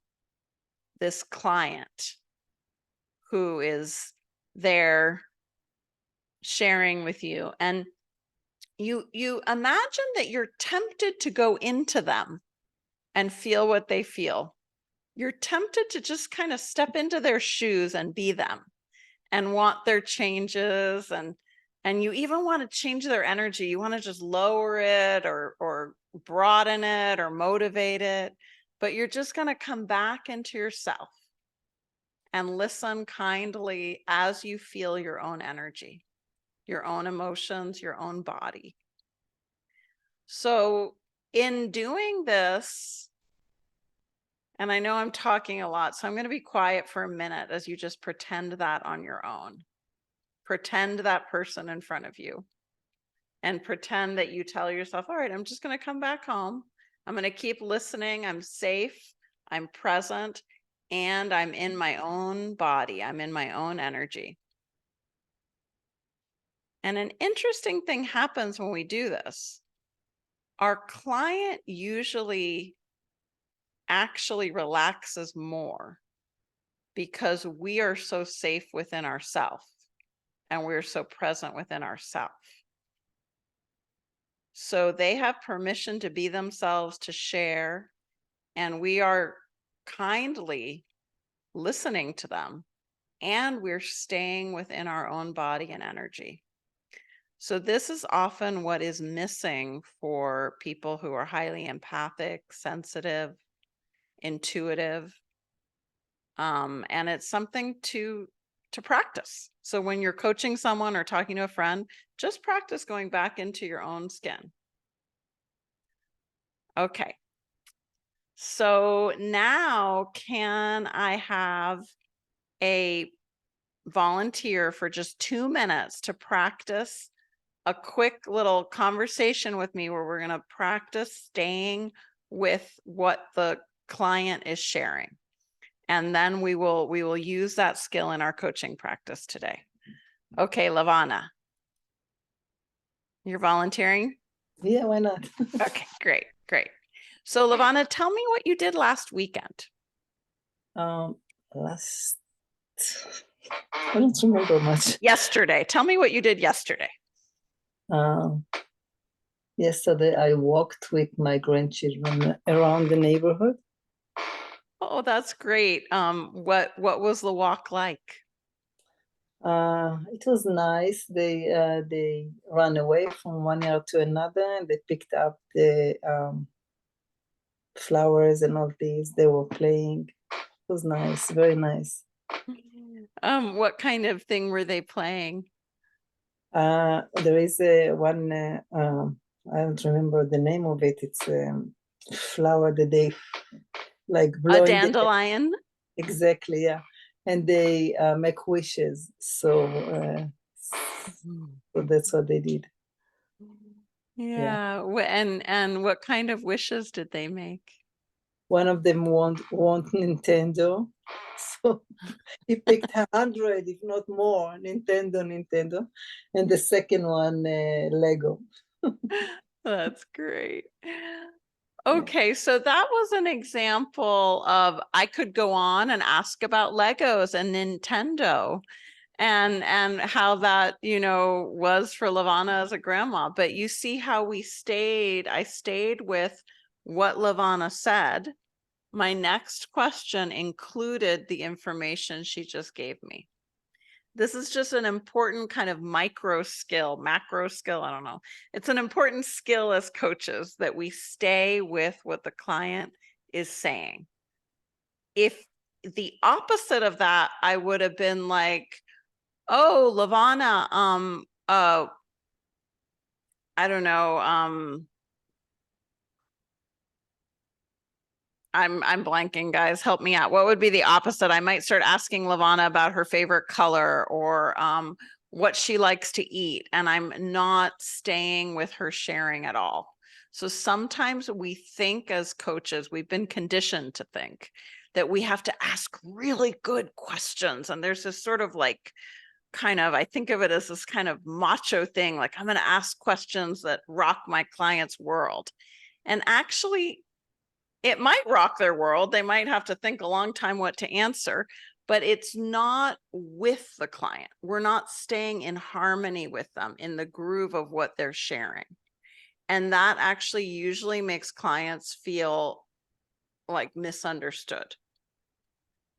S1: this client who is there sharing with you. And you imagine that you're tempted to go into them and feel what they feel. You're tempted to just kind of step into their shoes and be them and want their changes, and you even want to change their energy. You want to just lower it or broaden it or motivate it, but you're just going to come back into yourself and listen kindly as you feel your own energy, your own emotions, your own body. So in doing this, and I know I'm talking a lot, so I'm going to be quiet for a minute as you just pretend that on your own. Pretend that person in front of you, and pretend that you tell yourself, all right, I'm just going to come back home. I'm going to keep listening. I'm safe. I'm present. And I'm in my own body. I'm in my own energy. And an interesting thing happens when we do this. Our client usually actually relaxes more because we are so safe within ourselves and we're so present within ourselves. So they have permission to be themselves, to share, and we are kindly listening to them, and we're staying within our own body and energy. So this is often what is missing for people who are highly empathic, sensitive, intuitive. And it's something to practice. So when you're coaching someone or talking to a friend, just practice going back into your own skin. Okay. So now can I have a volunteer for just 2 minutes to practice a quick little conversation with me where we're going to practice staying with what the client is sharing. And then we will use that skill in our coaching practice today. Okay, Lavana. You're volunteering?
S3: Yeah, why not?
S1: Okay, great. So Lavana, tell me what you did last weekend.
S3: Last, I don't remember much.
S1: Yesterday. Tell me what you did yesterday.
S3: Yesterday, I walked with my grandchildren around the neighborhood.
S1: Oh, that's great. What was the walk like?
S3: It was nice. They ran away from one yard to another, and they picked up the flowers and all these. They were playing. It was nice, very nice.
S1: What kind of thing were they playing?
S3: There is one. I don't remember the name of it. It's a flower that they like blow
S1: A dandelion.
S3: Exactly, yeah. And they make wishes. So that's what they did.
S1: Yeah. And what kind of wishes did they make?
S3: One of them want Nintendo. So he picked 100, if not more, Nintendo. And the second one, Lego.
S1: That's great. Okay, so that was an example of, I could go on and ask about Legos and Nintendo and how that, was for Lavana as a grandma. But you see how I stayed with what Lavana said. My next question included the information she just gave me. This is just an important kind of macro skill, I don't know. It's an important skill as coaches that we stay with what the client is saying. If the opposite of that, I would have been like, oh, Lavana, I don't know, I'm blanking, guys. Help me out. What would be the opposite? I might start asking Lavana about her favorite color or what she likes to eat, and I'm not staying with her sharing at all. So sometimes we think as coaches, we've been conditioned to think that we have to ask really good questions. And there's this sort of like I think of it as this kind of macho thing, like I'm going to ask questions that rock my client's world. And actually, it might rock their world. They might have to think a long time what to answer, but it's not with the client. We're not staying in harmony with them in the groove of what they're sharing. And that actually usually makes clients feel like misunderstood.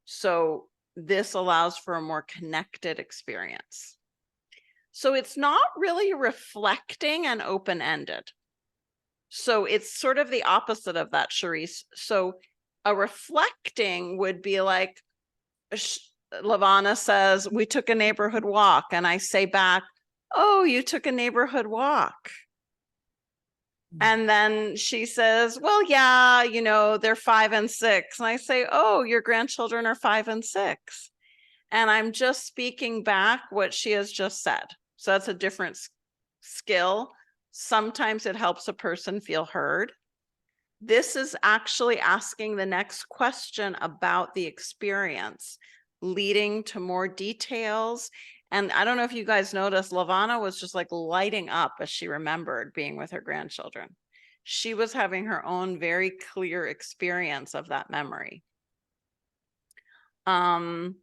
S1: So this allows for a more connected experience. So it's not really reflecting and open-ended. So it's sort of the opposite of that, Charisse. So a reflecting would be like, Lavana says, we took a neighborhood walk. And I say back, oh, you took a neighborhood walk. And then she says, well, yeah, they're 5 and 6. And I say, oh, your grandchildren are 5 and 6. And I'm just speaking back what she has just said. So that's a different skill. Sometimes it helps a person feel heard. This is actually asking the next question about the experience, leading to more details. And I don't know if you guys noticed, Lavana was just like lighting up as she remembered being with her grandchildren. She was having her own very clear experience of that memory. And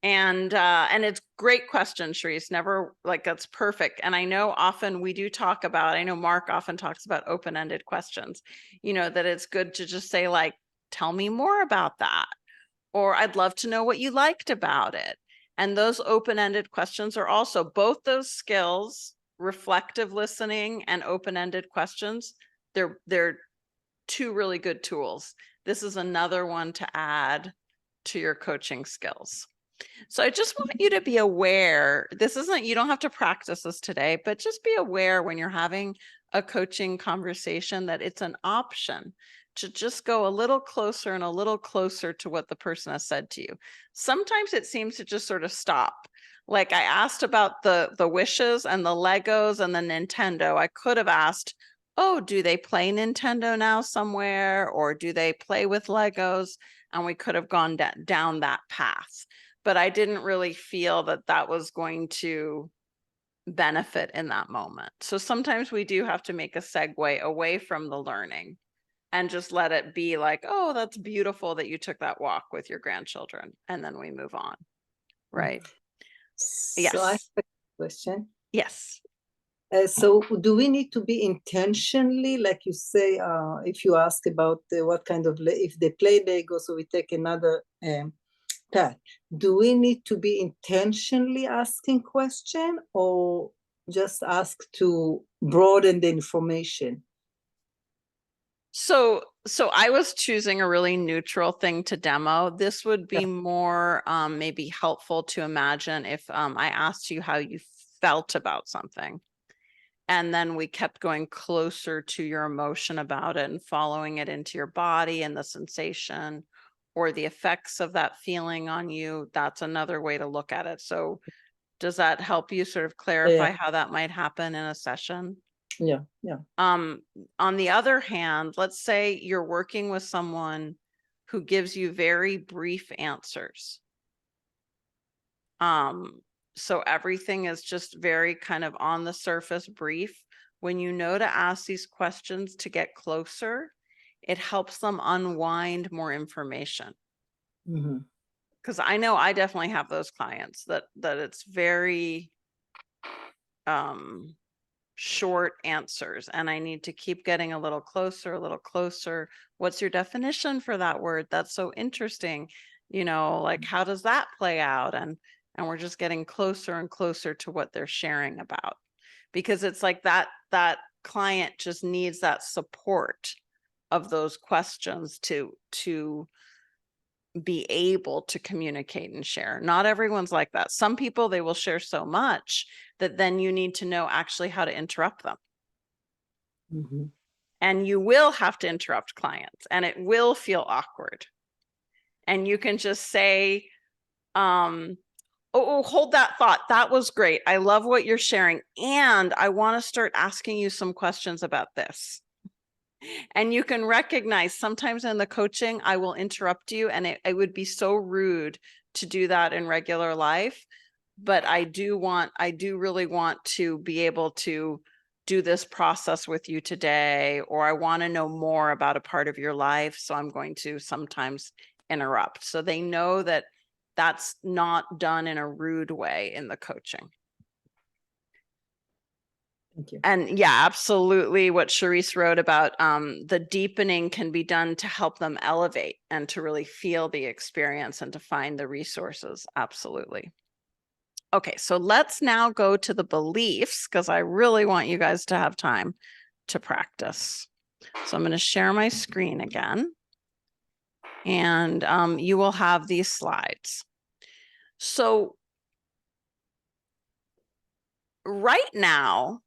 S1: it's great question, Charisse. Never like that's perfect. And I know often we do talk about, I know Mark often talks about open-ended questions, that it's good to just say like, tell me more about that. Or I'd love to know what you liked about it. And those open-ended questions are also both those skills, reflective listening and open-ended questions. They're two really good tools. This is another one to add to your coaching skills. So I just want you to be aware, you don't have to practice this today, but just be aware when you're having a coaching conversation that it's an option to just go a little closer and a little closer to what the person has said to you. Sometimes it seems to just sort of stop. Like I asked about the wishes and the Legos and the Nintendo. I could have asked, oh, do they play Nintendo now somewhere? Or do they play with Legos? And we could have gone down that path. But I didn't really feel that was going to benefit in that moment. So sometimes we do have to make a segue away from the learning and just let it be like, oh, that's beautiful that you took that walk with your grandchildren. And then we move on. Right. Yes.
S3: So I have a question.
S1: Yes.
S3: So do we need to be intentionally, like you say, if you ask about what kind of, if they play Lego, so we take another path, do we need to be intentionally asking question or just ask to broaden the information?
S1: So I was choosing a really neutral thing to demo. This would be more maybe helpful to imagine if I asked you how you felt about something. And then we kept going closer to your emotion about it and following it into your body and the sensation or the effects of that feeling on you. That's another way to look at it. So does that help you sort of clarify how that might happen in a session?
S3: Yeah.
S1: On the other hand, let's say you're working with someone who gives you very brief answers. So everything is just very kind of on the surface brief. When you know to ask these questions to get closer, it helps them unwind more information. Because I know I definitely have those clients that it's very short answers, and I need to keep getting a little closer. What's your definition for that word? That's so interesting. You know, like, how does that play out? And we're just getting closer and closer to what they're sharing about, because it's like that client just needs that support of those questions to be able to communicate and share. Not everyone's like that. Some people, they will share so much that then you need to know actually how to interrupt them. And you will have to interrupt clients, and it will feel awkward. And you can just say, oh, hold that thought. That was great. I love what you're sharing. And I want to start asking you some questions about this. And you can recognize sometimes in the coaching, I will interrupt you, and it would be so rude to do that in regular life. But I do really want to be able to do this process with you today, or I want to know more about a part of your life. So I'm going to sometimes interrupt. So they know that that's not done in a rude way in the coaching.
S3: Thank you.
S1: And yeah, absolutely. What Charisse wrote about the deepening can be done to help them elevate and to really feel the experience and to find the resources. Absolutely. Okay, so let's now go to the beliefs, because I really want you guys to have time to practice. So I'm going to share my screen again, and you will have these slides. So right now,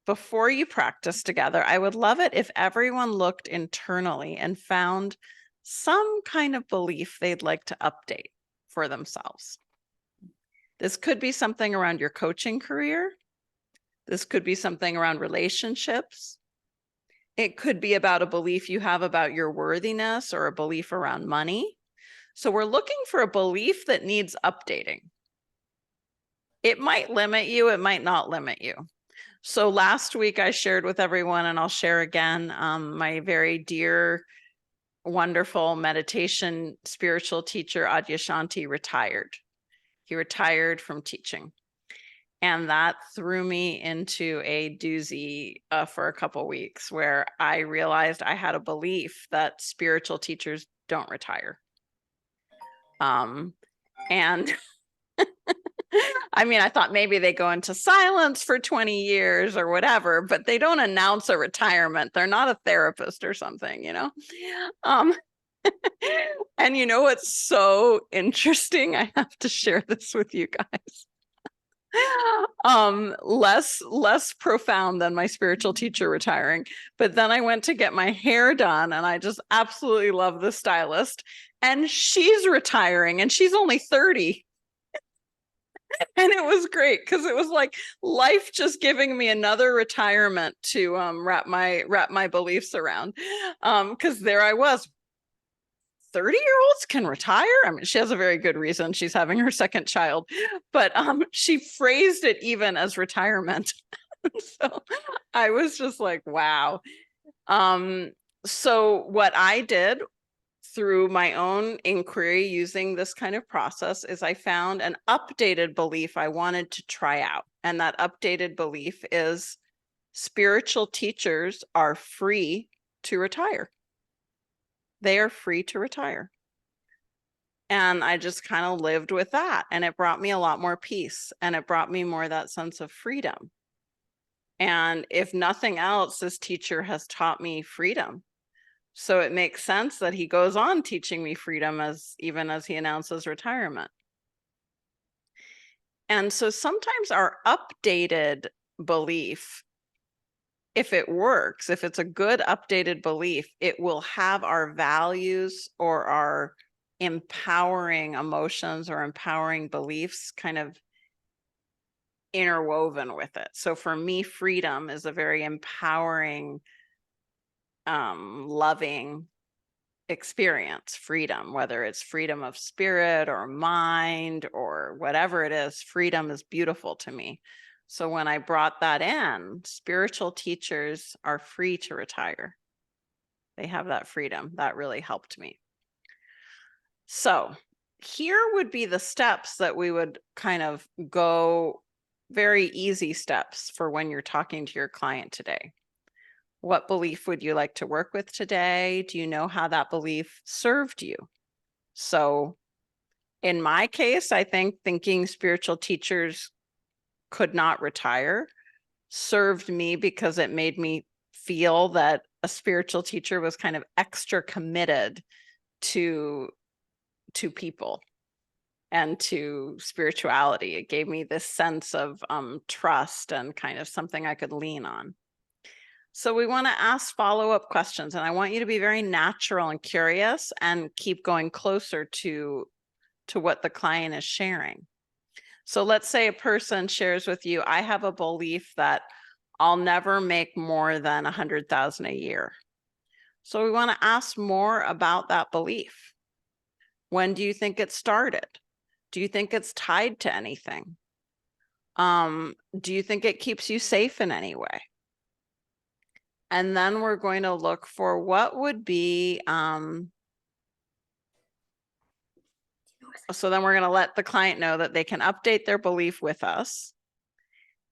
S1: before you practice together, I would love it if everyone looked internally and found some kind of belief they'd like to update for themselves. This could be something around your coaching career. This could be something around relationships. It could be about a belief you have about your worthiness or a belief around money. So we're looking for a belief that needs updating. It might limit you, it might not limit you. So last week I shared with everyone, and I'll share again, my very dear, wonderful meditation spiritual teacher, Adyashanti, retired. He retired from teaching. And that threw me into a doozy for a couple weeks, where I realized I had a belief that spiritual teachers don't retire. And I mean, I thought maybe they go into silence for 20 years or whatever, but they don't announce a retirement. They're not a therapist or something, you know? And you know what's so interesting? I have to share this with you guys. Less profound than my spiritual teacher retiring, but then I went to get my hair done, and I just absolutely love the stylist, and she's retiring, and she's only 30. And it was great, because it was like life just giving me another retirement to wrap my beliefs around, because there I was. 30-year-olds can retire. I mean, she has a very good reason. She's having her second child, but she phrased it even as retirement. So I was just like, wow. So what I did through my own inquiry using this kind of process is I found an updated belief I wanted to try out. And that updated belief is spiritual teachers are free to retire. They are free to retire. And I just kind of lived with that. And it brought me a lot more peace. And it brought me more that sense of freedom. And if nothing else, this teacher has taught me freedom. So it makes sense that he goes on teaching me freedom even as he announces retirement. And so sometimes our updated belief, if it works, if it's a good updated belief, it will have our values or our empowering emotions or empowering beliefs kind of interwoven with it. So for me, freedom is a very empowering, loving experience. Freedom, whether it's freedom of spirit or mind or whatever it is, freedom is beautiful to me. So when I brought that in, spiritual teachers are free to retire. They have that freedom. That really helped me. So here would be the steps that we would kind of go, very easy steps for when you're talking to your client today. What belief would you like to work with today? Do you know how that belief served you? So in my case, I think thinking spiritual teachers could not retire served me because it made me feel that a spiritual teacher was kind of extra committed to people and to spirituality. It gave me this sense of trust and kind of something I could lean on. So we want to ask follow-up questions, and I want you to be very natural and curious and keep going closer to what the client is sharing. So let's say a person shares with you, I have a belief that I'll never make more than 100,000 a year. So we want to ask more about that belief. When do you think it started? Do you think it's tied to anything? Do you think it keeps you safe in any way? And then we're going to look for what would be, so then we're going to let the client know that they can update their belief with us.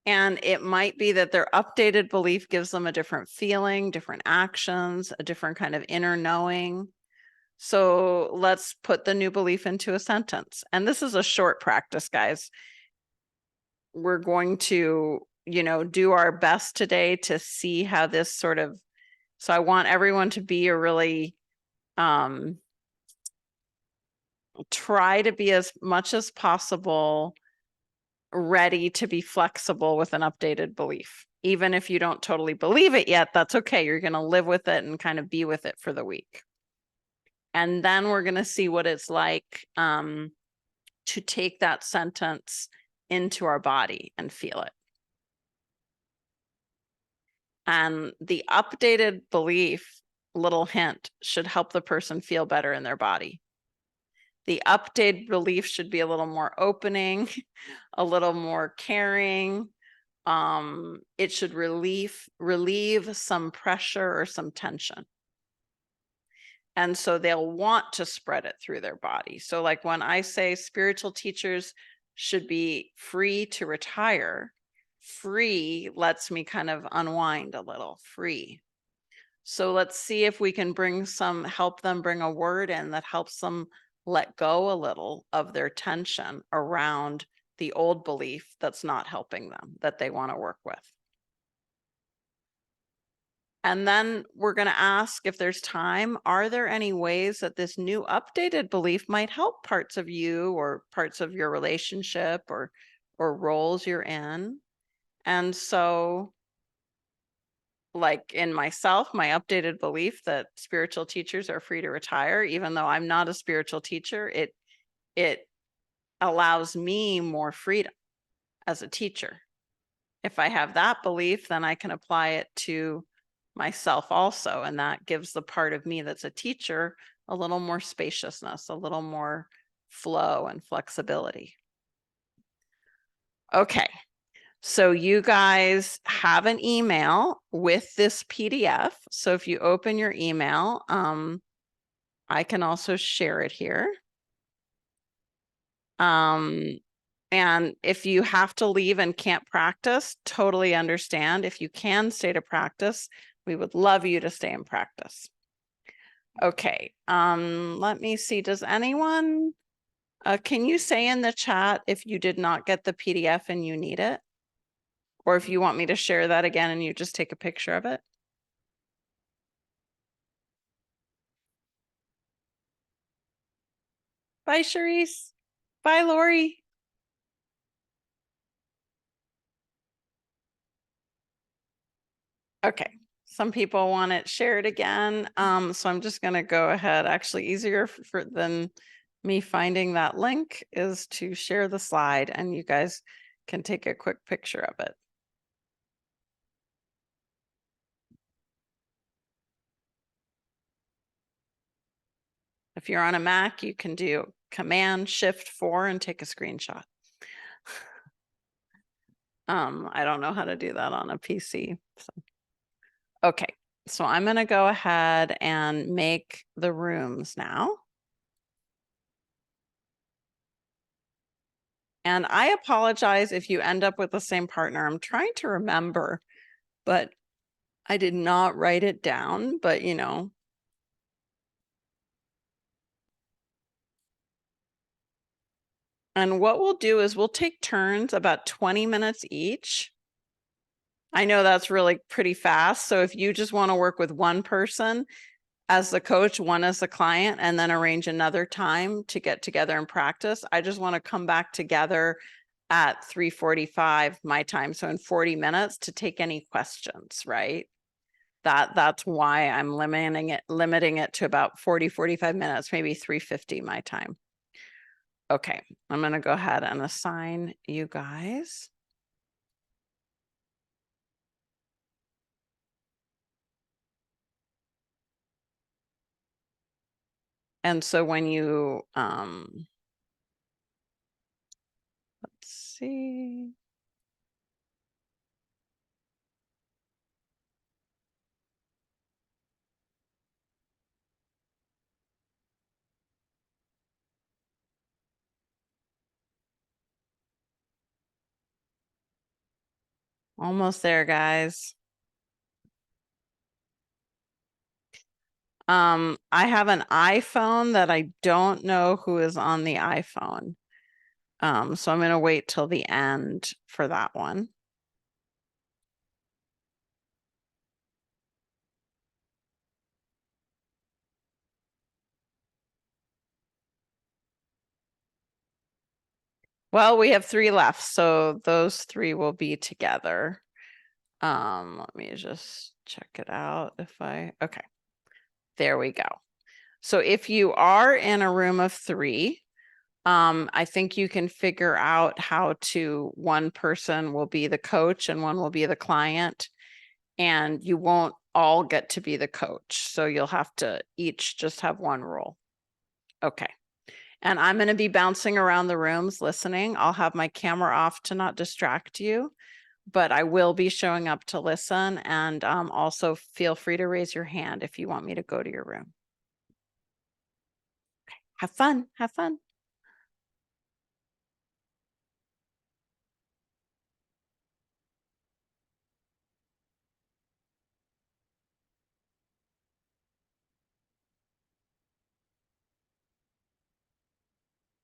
S1: And it might be that their updated belief gives them a different feeling, different actions, a different kind of inner knowing. So let's put the new belief into a sentence. And this is a short practice, guys. We're going to, do our best today to see how this sort of, so I want everyone to be a really, try to be as much as possible ready to be flexible with an updated belief. Even if you don't totally believe it yet, that's okay. You're going to live with it and kind of be with it for the week. And then we're going to see what it's like to take that sentence into our body and feel it. And the updated belief, little hint, should help the person feel better in their body. The updated belief should be a little more opening, a little more caring. It should relieve some pressure or some tension. And so they'll want to spread it through their body. So like when I say spiritual teachers should be free to retire, free lets me kind of unwind a little, free. So let's see if we can help them bring a word in that helps them let go a little of their tension around the old belief that's not helping them, that they want to work with. And then we're going to ask, if there's time, are there any ways that this new updated belief might help parts of you or parts of your relationship or roles you're in? And so, like in myself, my updated belief that spiritual teachers are free to retire, even though I'm not a spiritual teacher, it allows me more freedom as a teacher. If I have that belief, then I can apply it to myself also, and that gives the part of me that's a teacher a little more spaciousness, a little more flow and flexibility. Okay, So you guys have an email with this PDF. So if you open your email, I can also share it here. And if you have to leave and can't practice, totally understand. If you can stay to practice, we would love you to stay in practice. Okay, let me see. Does anyone, can you say in the chat if you did not get the PDF and you need it? Or if you want me to share that again and you just take a picture of it? Bye, Charisse. Bye, Lori. Okay, some people want it shared again. So I'm just gonna go ahead. Actually, easier than me finding that link is to share the slide and you guys can take a quick picture of it. If you're on a Mac, you can do Command-Shift-4 and take a screenshot. I don't know how to do that on a PC. So. Okay, so I'm gonna go ahead and make the rooms now. And I apologize if you end up with the same partner. I'm trying to remember, but I did not write it down, but you know. And what we'll do is we'll take turns about 20 minutes each. I know that's really pretty fast. So if you just want to work with one person as the coach, one as the client, and then arrange another time to get together and practice, I just want to come back together at 3:45 my time. So in 40 minutes to take any questions, right? That's why I'm limiting it to about 45 minutes, maybe 3:50 my time. Okay, I'm going to go ahead and assign you guys. And so when you, let's see. Almost there, guys. I have an iPhone that I don't know who is on the iPhone. So I'm going to wait till the end for that one. Well, we have 3 left, so those 3 will be together. Let me just check it out okay. There we go. So if you are in a room of 3, I think you can figure out how to, one person will be the coach and one will be the client, and you won't all get to be the coach. So you'll have to each just have one role. Okay. And I'm going to be bouncing around the rooms listening. I'll have my camera off to not distract you, but I will be showing up to listen. And also feel free to raise your hand if you want me to go to your room. Okay. Have fun. Have fun.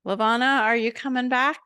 S1: Lavana, are you coming back?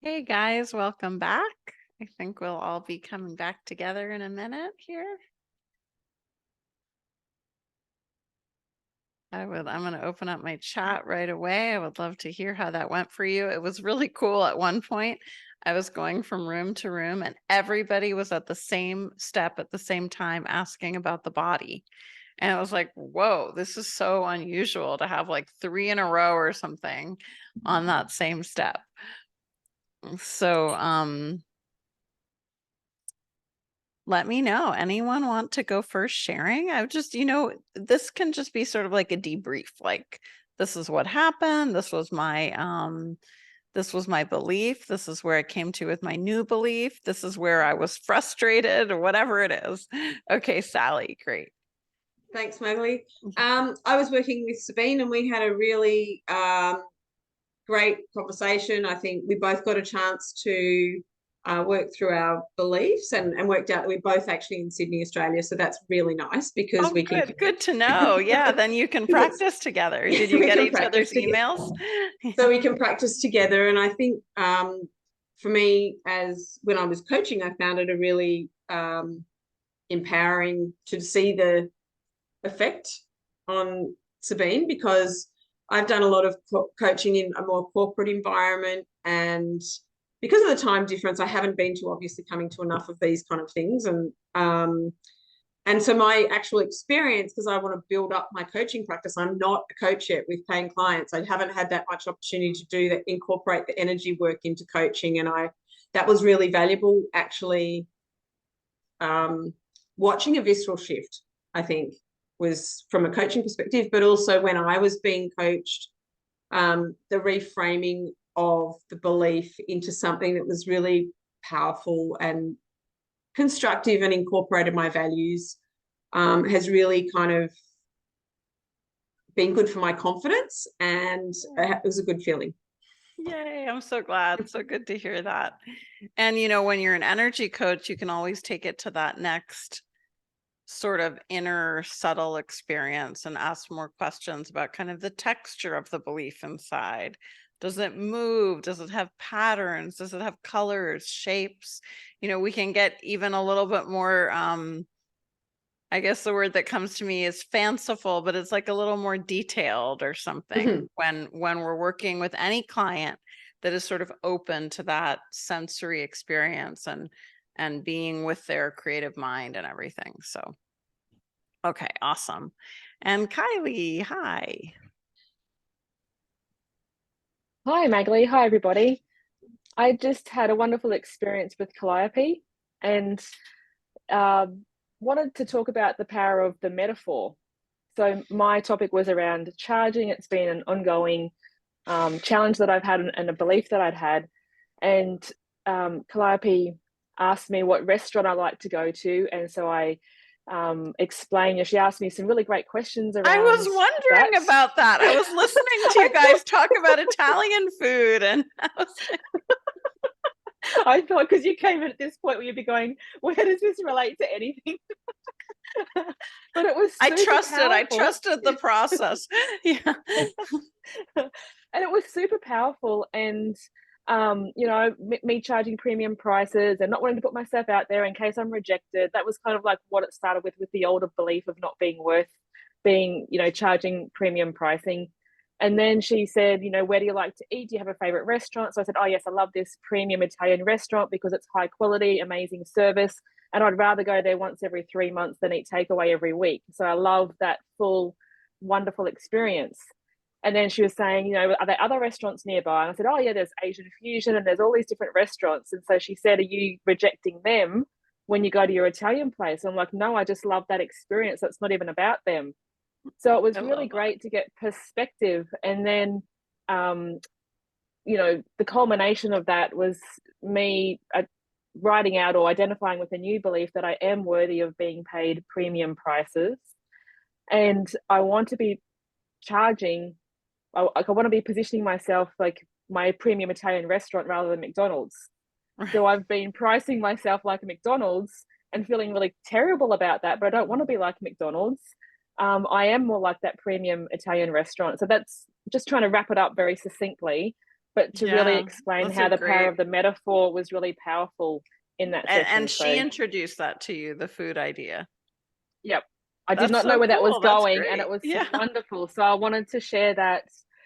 S1: Hey guys, welcome back. I think we'll all be coming back together in a minute here. I'm going to open up my chat right away. I would love to hear how that went for you. It was really cool. At one point, I was going from room to room and everybody was at the same step at the same time asking about the body. And I was like, whoa, this is so unusual to have like 3 in a row or something on that same step. So, let me know. Anyone want to go first sharing? I would just, this can just be sort of like a debrief. Like, this is what happened. This was my belief. This is where I came to with my new belief. This is where I was frustrated or whatever it is. Okay, Sally, great.
S6: Thanks, Magali. I was working with Sabine and we had a really great conversation. I think we both got a chance to work through our beliefs and worked out that we're both actually in Sydney, Australia. So that's really nice because we can.
S1: Good to know. Yeah, then you can practice together. Did you get each other's emails?
S6: So we can practice together. And I think for me, as when I was coaching, I found it a really empowering to see the effect on Sabine, because I've done a lot of coaching in a more corporate environment, and because of the time difference, I haven't been to obviously coming to enough of these kind of things. And so my actual experience, because I want to build up my coaching practice, I'm not a coach yet with paying clients. I haven't had that much opportunity to do that, incorporate the energy work into coaching. And that was really valuable, actually. Watching a visceral shift, I think, was from a coaching perspective, but also when I was being coached, the reframing of the belief into something that was really powerful and constructive and incorporated my values has really kind of been good for my confidence, and it was a good feeling.
S1: Yay, I'm so glad. So good to hear that. And when you're an energy coach, you can always take it to that next sort of inner subtle experience and ask more questions about kind of the texture of the belief inside. Does it move? Does it have patterns? Does it have colors, shapes? We can get even a little bit more, I guess the word that comes to me is fanciful, but it's like a little more detailed or something when we're working with any client that is sort of open to that sensory experience and being with their creative mind and everything. So, okay, awesome. And Kylie, hi.
S7: Hi, Magali. Hi, everybody. I just had a wonderful experience with Calliope and wanted to talk about the power of the metaphor. So my topic was around charging. It's been an ongoing challenge that I've had and a belief that I'd had. And Calliope asked me what restaurant I like to go to. And so I explained, she asked me some really great questions around
S1: I was wondering about that. I was listening to you guys talk about Italian food, and
S7: I thought, because you came in at this point where you'd be going, where does this relate to anything? But it was
S1: I trusted the process. Yeah.
S7: And it was super powerful. And me charging premium prices and not wanting to put myself out there in case I'm rejected, that was kind of like what it started with the older belief of not being worth being, charging premium pricing. And then she said, where do you like to eat? Do you have a favorite restaurant? So I said, oh yes, I love this premium Italian restaurant because it's high quality, amazing service, and I'd rather go there once every 3 months than eat takeaway every week. So I love that full, wonderful experience. And then she was saying, are there other restaurants nearby? And I said, oh yeah, there's Asian Fusion and there's all these different restaurants. And so she said, are you rejecting them when you go to your Italian place? And I'm like, no, I just love that experience. It's not even about them. So it was really great to get perspective. And then, the culmination of that was me writing out or identifying with a new belief that I am worthy of being paid premium prices. And I want to be charging, I want to be positioning myself like my premium Italian restaurant rather than McDonald's. So I've been pricing myself like a McDonald's and feeling really terrible about that, but I don't want to be like McDonald's. I am more like that premium Italian restaurant. So that's just trying to wrap it up very succinctly. but to really
S1: Yeah,
S7: explain
S1: that's
S7: how
S1: a
S7: the power
S1: great-
S7: of the metaphor was really powerful in that session.
S1: And she
S7: So,
S1: introduced that to you, the food idea.
S7: yep. I did
S1: That's
S7: not
S1: so
S7: know where that was
S1: cool. That's
S7: going, and
S1: great.
S7: it was
S1: Yeah.
S7: wonderful. So I wanted to share that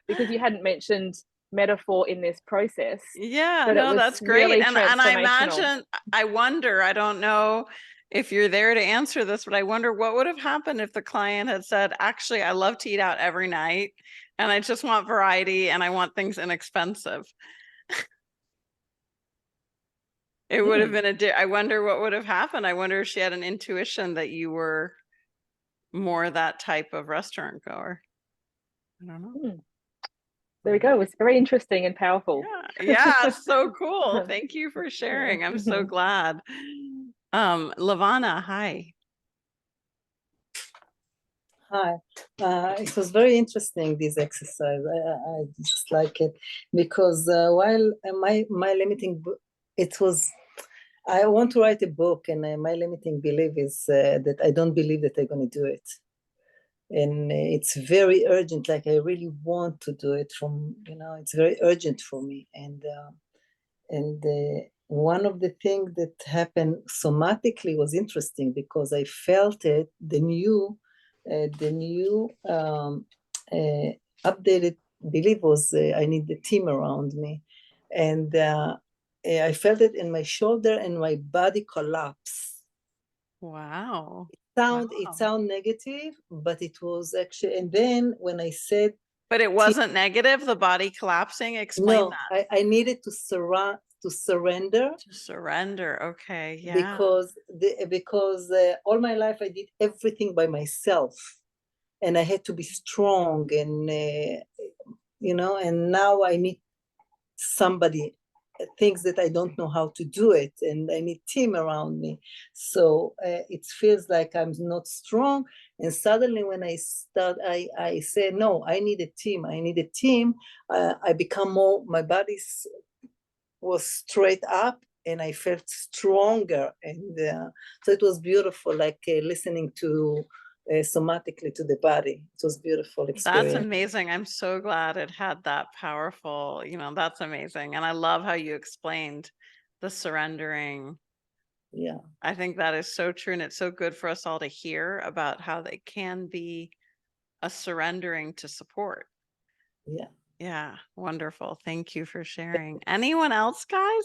S7: because you hadn't mentioned metaphor in this process.
S1: Yeah,
S7: but it
S1: no,
S7: was
S1: that's great.
S7: really
S1: And I
S7: transformational.
S1: imagine, I wonder, I don't know if you're there to answer this, but I wonder what would have happened if the client had said, actually, I love to eat out every night and I just want variety and I want things inexpensive. It would have been I wonder what would have happened. I wonder if she had an intuition that you were more that type of restaurant goer. I don't know.
S7: There we go. It was very interesting and powerful.
S1: Yeah, so cool. Thank you for sharing. I'm so glad. Lavana, hi.
S3: Hi. It was very interesting, this exercise. I just like it because while my limiting, it was, I want to write a book, and my limiting belief is that I don't believe that I'm going to do it. And it's very urgent, like I really want to do it from, it's very urgent for me. And one of the things that happened somatically was interesting because I felt it, the new updated belief was I need the team around me. And I felt it in my shoulder and my body collapsed.
S1: Wow.
S3: It sound negative, but it was actually, and then when I said,
S1: but it wasn't negative, the body collapsing. Explain that.
S3: I needed to surrender.
S1: To surrender. Okay. Yeah.
S3: Because all my life I did everything by myself, and I had to be strong, and and now I need somebody thinks that I don't know how to do it, and I need team around me. So it feels like I'm not strong. And suddenly when I said, no, I need a team. I become more, my body was straight up and I felt stronger. And so it was beautiful, like listening to somatically to the body. It was beautiful experience.
S1: That's amazing. I'm so glad it had that powerful, that's amazing. And I love how you explained the surrendering.
S3: Yeah.
S1: I think that is so true. And it's so good for us all to hear about how they can be a surrendering to support.
S3: Yeah.
S1: Yeah. Wonderful. Thank you for sharing. Anyone else, guys?